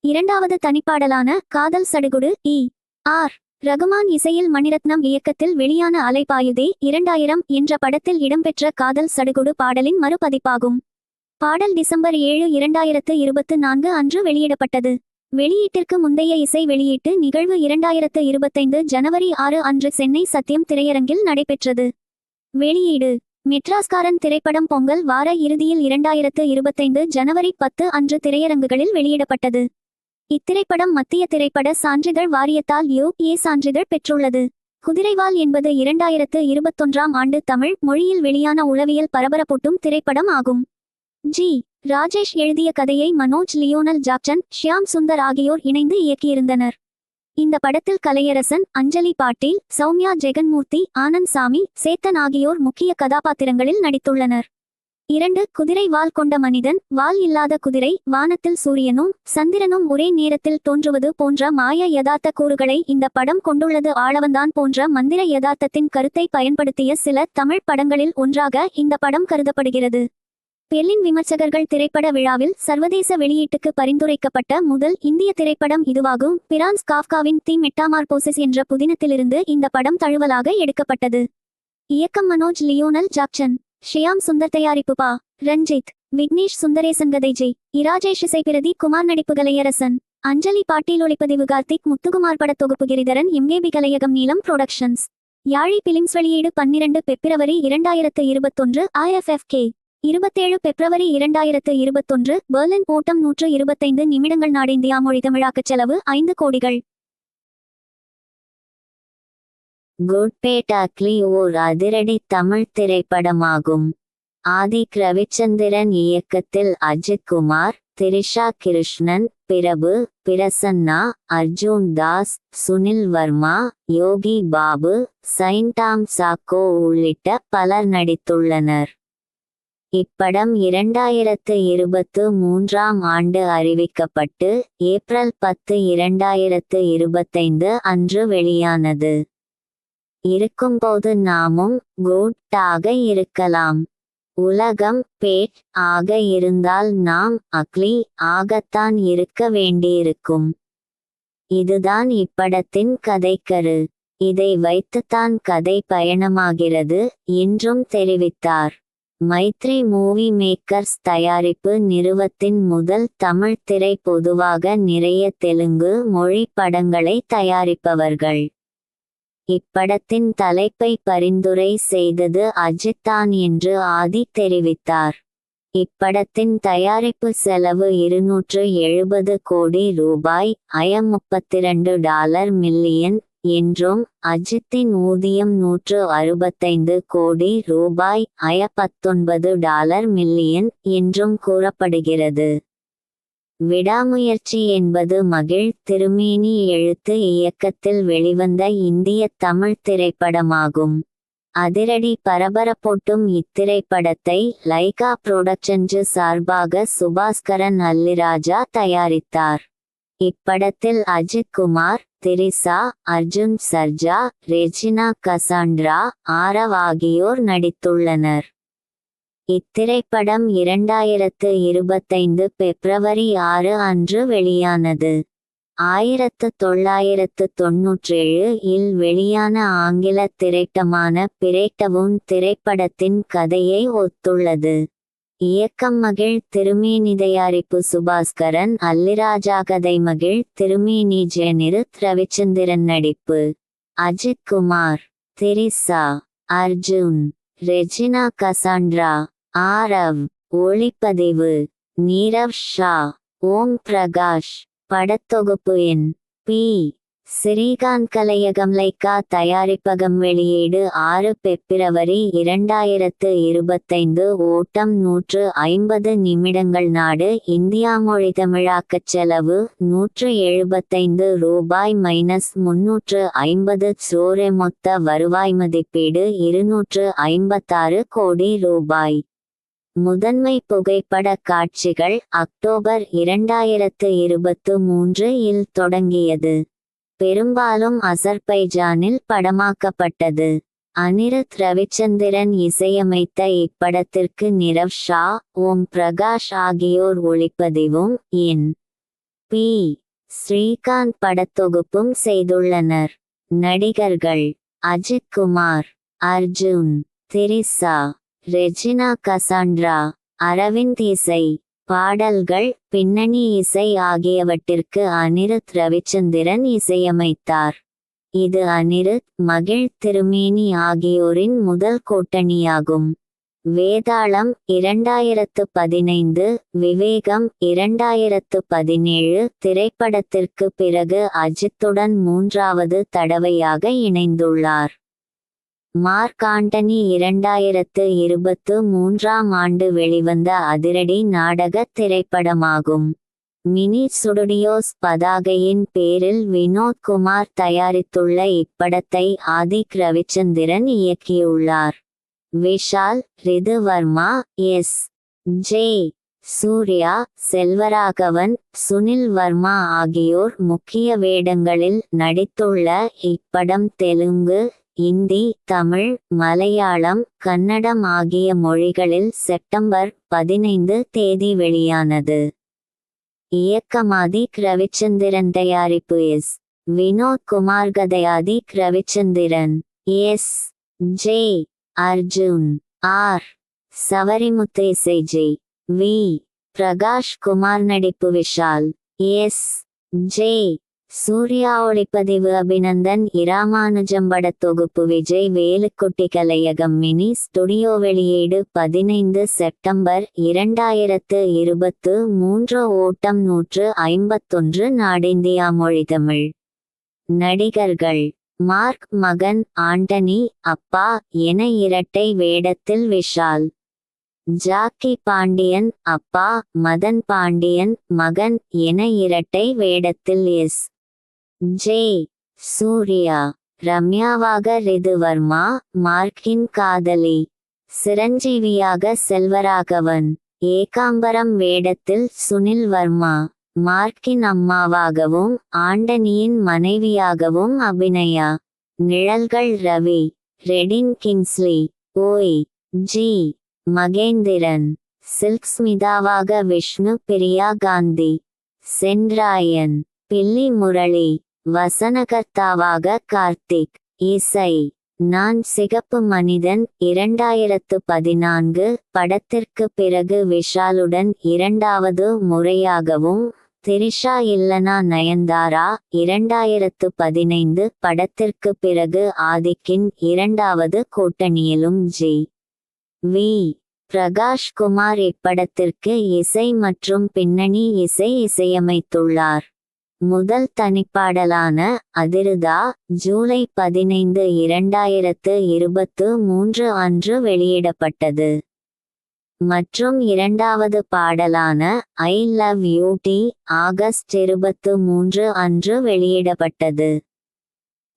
இரண்டாவது தனிப்பாடலான காதல் சடுகுடு இ.ஆர். ரகுமான் இசையில் மணிரத்னம் இயக்கத்தில் வெளியான அலைபாயுதே 2000 என்ற படத்தில் இடம்பெற்ற காதல் சடுகுடு பாடலின் மறுபதிப்பாகும். பாடல் டிசம்பர் 7, 2024 அன்று வெளியிடப்பட்டது. வெளியீட்டிற்கு முந்தைய இசை வெளியீட்டு நிகழ்வு 2025 ஜனவரி 6 அன்று சென்னை சத்யம் திரையரங்கில் நடைபெற்றது. வெளியீடு: மெட்ராஸ்காரன் திரைப்படம் பொங்கல் வார இறுதியில் 2025 ஜனவரி 10 அன்று திரையரங்குகளில் வெளியிடப்பட்டது. இத்திரைப்படம் மத்திய திரைப்பட சான்றிதழ் வாரியத்தால் யு.ஏ சான்றிதழ் பெற்றுள்ளது. குதிரைவால் என்பது 2021 ஆண்டு தமிழ் மொழியில் வெளியான உளவியல் பரபரப்பூட்டும் திரைப்படம் ஆகும். ஜி. ராஜேஷ் எழுதிய கதையை மனோஜ் லியோனல் ஜாக்சன், ஷியாம் சுந்தர் ஆகியோர் இணைந்து இயக்கியிருந்தனர். இந்த படத்தில் கலையரசன், அஞ்சலி பாட்டீல், சௌமியா ஜெகன்மூர்த்தி, ஆனந்த் சாமி, சேத்தன் ஆகியோர் முக்கிய கதாபாத்திரங்களில் நடித்துள்ளனர். 2. குதிரை வால் கொண்ட மனிதன். வால் இல்லாத குதிரை. வானத்தில் சூரியனும் சந்திரனும் ஒரே நேரத்தில் தோன்றுவது போன்ற மாய யதார்த்த கூறுகளை இந்த படம் கொண்டுள்ளது. ஆளவந்தான் போன்ற மந்திர யதார்த்தத்தின் கருத்தை பயன்படுத்திய சில தமிழ் படங்களில் ஒன்றாக இந்த படம் கருதப்படுகிறது. பெர்லின் விமர்சகர்கள் திரைப்பட விழாவில் சர்வதேச வெளியீட்டுக்கு பரிந்துரைக்கப்பட்ட முதல் இந்திய திரைப்படம் இதுவாகும். பிரான்ஸ் காஃப்காவின் தி மெட்டாமார்போசிஸ் என்ற புதினத்திலிருந்து இந்த படம் தழுவலாக எடுக்கப்பட்டது. இயக்கம் மனோஜ் லியோனல் ஜாக்சன். ஷியாம் சுந்தர் தயாரிப்பு பா. ரஞ்சித், விக்னேஷ் சுந்தரேசன் கதைஜி, இராஜேஷ் இசைப்பிரதி குமார் நடிப்பு கலையரசன், அஞ்சலி பாட்டீல் ஒளிப்பதிவு கார்த்திக் முத்துகுமார் படத்தொகுப்பு கிரிதரன் எம்ஏபி கலையகம் நீலம் புரொடக்ஷன்ஸ். யாழி பிலிம்ஸ் வெளியீடு 12 பிப்ரவரி 2021 IFFK 27 பிப்ரவரி 2021 பெர்லின் ஓட்டம் 125 நிமிடங்கள் நாடு இந்தியா மொழி தமிழாக்கச் செலவு 5 கோடிகள். குட்பேட் அக்லி ஓர் அதிரடி தமிழ் திரைப்படமாகும். ஆதிக் ரவிச்சந்திரன் இயக்கத்தில் அஜித் குமார், திரிஷா கிருஷ்ணன், பிரபு, பிரசன்னா, அர்ஜுன் தாஸ், சுனில் வர்மா, யோகி பாபு, சைன்டாம் சாக்கோ உள்ளிட்ட பலர் நடித்துள்ளனர். இப்படம் 2023 ஆண்டு அறிவிக்கப்பட்டு ஏப்ரல் 10, 2025 அன்று வெளியானது. இருக்கும்போது நாமும் குட்-ஆக இருக்கலாம். உலகம் பேட் ஆக இருந்தால் நாம் அக்லி ஆகத்தான் இருக்க வேண்டியிருக்கும். இதுதான் இப்படத்தின் கதைக்கரு. இதை வைத்துத்தான் கதை பயணமாகிறது என்றும் தெரிவித்தார். மைத்ரி மூவி மேக்கர்ஸ் தயாரிப்பு நிறுவத்தின் முதல் தமிழ் திரை. பொதுவாக நிறைய தெலுங்கு மொழி படங்களை தயாரிப்பவர்கள். இப்படத்தின் தலைப்பை பரிந்துரை செய்தது அஜித் தான் என்று ஆதி தெரிவித்தார். இப்படத்தின் தயாரிப்பு செலவு $270 கோடி, $32 மில்லியன் என்றும் அஜித்தின் ஊதியம் $165 கோடி, $19 மில்லியன் என்றும் கூறப்படுகிறது. விடாமுயற்சி என்பது மகிழ் திருமேனி எழுத்து இயக்கத்தில் வெளிவந்த இந்திய தமிழ் திரைப்படமாகும். அதிரடி பரபரப்பூட்டும் இத்திரைப்படத்தை லைகா புரொடக்ஷன்ஸ் சார்பாக சுபாஸ்கரன் அல்லிராஜா தயாரித்தார். இப்படத்தில் அஜித் குமார், திரிசா, அர்ஜுன் சர்ஜா, ரெஜினா கசாண்ட்ரா, ஆரவ் ஆகியோர் நடித்துள்ளனர். இத்திரைப்படம் 2025 பிப்ரவரி 6 அன்று வெளியானது. 1997 இல் வெளியான ஆங்கில திரைப்படமான பிரேக்டவுன் திரைப்படத்தின் கதையை ஒத்துள்ளது. இயக்கம் மகிழ் திருமேனி, தயாரிப்பு சுபாஸ்கரன் அல்லிராஜா, கதை மகிழ் திருமேனி, ஜெனிருத் ரவிச்சந்திரன் நடிப்பு. அஜித் குமார், திரிசா, அர்ஜுன், ரெஜினா கசாண்ட்ரா, ஆரவ். ஒளிப்பதிவு நீரவ் ஷா, ஓம் பிரகாஷ். படத்தொகுப்பு என். பி. ஸ்ரீகாந்த். கலையகம் லைக்கா தயாரிப்பகம். வெளியீடு 6 பிப்ரவரி 2025. ஓட்டம் 150 நிமிடங்கள். நாடு இந்தியா. மொழி தமிழாக்கச் செலவு ரூபாய் -350 சோறு. மொத்த வருவாய் மதிப்பீடு 256 கோடி ரூபாய். முதன்மை புகைப்பட காட்சிகள் அக்டோபர் 2023 இல் தொடங்கியது. பெரும்பாலும் அசர்பைஜானில் படமாக்கப்பட்டது. அனிருத் ரவிச்சந்திரன் இசையமைத்த இப்படத்திற்கு நிரவ் ஷா, ஓம் பிரகாஷ் ஆகியோர் ஒளிப்பதிவும் என். பி. ஸ்ரீகாந்த் படத்தொகுப்பும் செய்துள்ளனர். நடிகர்கள் அஜித் குமார், அர்ஜுன், திரிசா, ரெஜினா கசாண்ட்ரா, அரவிந்த். இசை பாடல்கள், பின்னணி இசை ஆகியவற்றிற்கு அனிருத் ரவிச்சந்திரன் இசையமைத்தார். இது அனிருத், மகிழ் திருமேனி ஆகியோரின் முதல் கூட்டணியாகும். வேதாளம் 2015, விவேகம் 2017 திரைப்படத்திற்கு பிறகு அஜித்துடன் 3வது தடவையாக இணைந்துள்ளார். மார்க் ஆண்டனி 2023ஆம் ஆண்டு வெளிவந்த அதிரடி நாடக திரைப்படமாகும். மினி ஸ்டுடியோஸ் பதாகையின் பேரில் வினோத் குமார் தயாரித்துள்ள இப்படத்தை ஆதிக் ரவிச்சந்திரன் இயக்கியுள்ளார். விஷால், ரிது வர்மா, எஸ். ஜே. சூர்யா, செல்வராகவன், சுனில் வர்மா ஆகியோர் முக்கிய வேடங்களில் நடித்துள்ள இப்படம் தெலுங்கு, இந்தி, தமிழ், மலையாளம், கன்னடம் ஆகிய மொழிகளில் செப்டம்பர் 15 தேதி வெளியானது. இயக்கமாதிக் ரவிச்சந்திரன். தயாரிப்பு எஸ். வினோத் குமார். கதையாதிக் Ravichandran, S. J. Arjun, R. Savarimuthu. இசை ஜி. வி. பிரகாஷ் குமார். நடிப்பு விஷால், எஸ். ஜே. சூர்யா. ஒளிப்பதிவு அபிநந்தன் இராமானுஜம். படத்தொகுப்பு விஜய் வேலுக்குட்டி. கலையகம் மினி ஸ்டுடியோ. வெளியீடு 15 செப்டம்பர் 2023. ஓட்டம் 151. நாடிந்தியா. மொழி தமிழ். நடிகர்கள் மார்க் மகன் ஆண்டனி, அப்பா என இரட்டை வேடத்தில் விஷால். ஜாக்கி பாண்டியன், அப்பா, மதன் பாண்டியன், மகன் என இரட்டை வேடத்தில் எஸ். ஜே. சூர்யா. ரம்யாவாக ரிது வர்மா, மார்க்கின் காதலி. சிரஞ்சீவியாக செல்வராகவன். ஏகாம்பரம் வேடத்தில் சுனில் வர்மா. மார்க்கின் அம்மாவாகவும் ஆண்டனியின் மனைவியாகவும் அபிநயா. நிழல்கள் ரவி, ரெடின் கிங்ஸ்லி, ஓய். ஜி. மகேந்திரன். சில்க் ஸ்மிதாவாக விஷ்ணு பிரியா காந்தி. சென்ராயன். பில்லி முரளி. வசனகர்த்தாவாக கார்த்திக். இசை நான் சிகப்பு மனிதன். 2014 படத்திற்கு பிறகு விஷாலுடன் 2வது முறையாகவும், திரிஷா இல்லனா நயன்தாரா 2015 படத்திற்கு பிறகு ஆதிக்கின் 2வது கூட்டணியிலும் ஜி. வி. பிரகாஷ் குமார் இப்படத்திற்கு இசை மற்றும் பின்னணி இசை இசையமைத்துள்ளார். முதல் தனிப்பாடலான அதிருதா ஜூலை 15, 2023 அன்று வெளியிடப்பட்டது. மற்றும் இரண்டாவது பாடலான ஐ லவ் யூ டி ஆகஸ்ட் 23 அன்று வெளியிடப்பட்டது.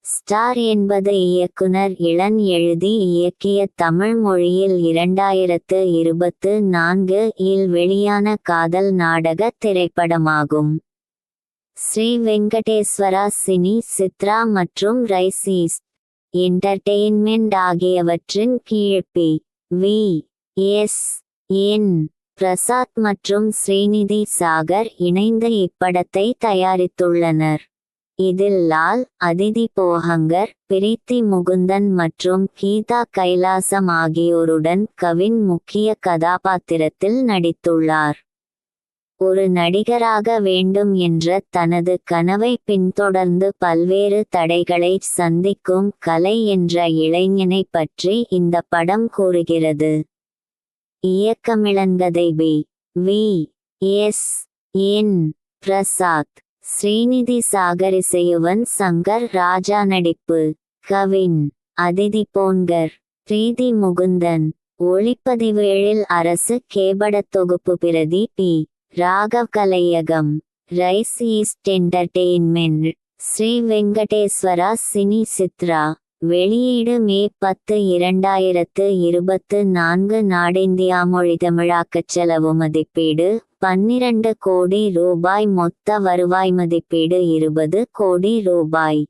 ஸ்டார் என்பது இயக்குனர் இளன் எழுதி இயக்கிய தமிழ் மொழியில் 2024 இல் வெளியான காதல் நாடக திரைப்படமாகும். ஸ்ரீ வெங்கடேஸ்வரா சினி சித்ரா மற்றும் ரைஸ் ஈஸ்ட் என்டர்டெயின்மெண்ட் ஆகியவற்றின் கீழ் பி. வி. எஸ். என். பிரசாத் மற்றும் ஸ்ரீநிதி சாகர் இணைந்து இப்படத்தை தயாரித்துள்ளனர். இதில் லால், அதிதி போஹங்கர், பிரீத்தி முகுந்தன் மற்றும் கீதா கைலாசம் ஆகியோருடன் கவின் முக்கிய கதாபாத்திரத்தில் நடித்துள்ளார். ஒரு நடிகராக வேண்டும் என்ற தனது கனவை பின்தொடர்ந்து பல்வேறு தடைகளை சந்திக்கும் கலை என்ற இளைஞனை பற்றி இந்த படம் கூறுகிறது. இயக்கமிழந்ததை வி. எஸ். என். பிரசாத், ஸ்ரீநிதி சாகர் இசையுவன் சங்கர் ராஜா நடிப்பு. கவின் அதிதி போன்கர், பிரீதி முகுந்தன். ஒளிப்பதிவு எழில் அரசு கேபட தொகுப்பு பிரதி பி. ராகவ் கலையகம். Rise east entertainment. Sri Venkateswara Cine Chitra. வெளியீடு மே 10, 2024. நாடிந்தியா மொழி தமிழாக்கச் செலவு மதிப்பீடு 12 கோடி ரூபாய். மொத்த வருவாய் மதிப்பீடு 20 கோடி ரூபாய்.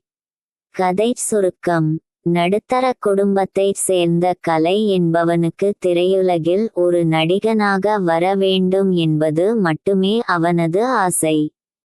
கதை சுருக்கம். நடுத்தர குடும்பத்தைச் சேர்ந்த கலை என்பவனுக்கு திரையுலகில் ஒரு நடிகனாக வர வேண்டும் என்பது மட்டுமே அவனது ஆசை.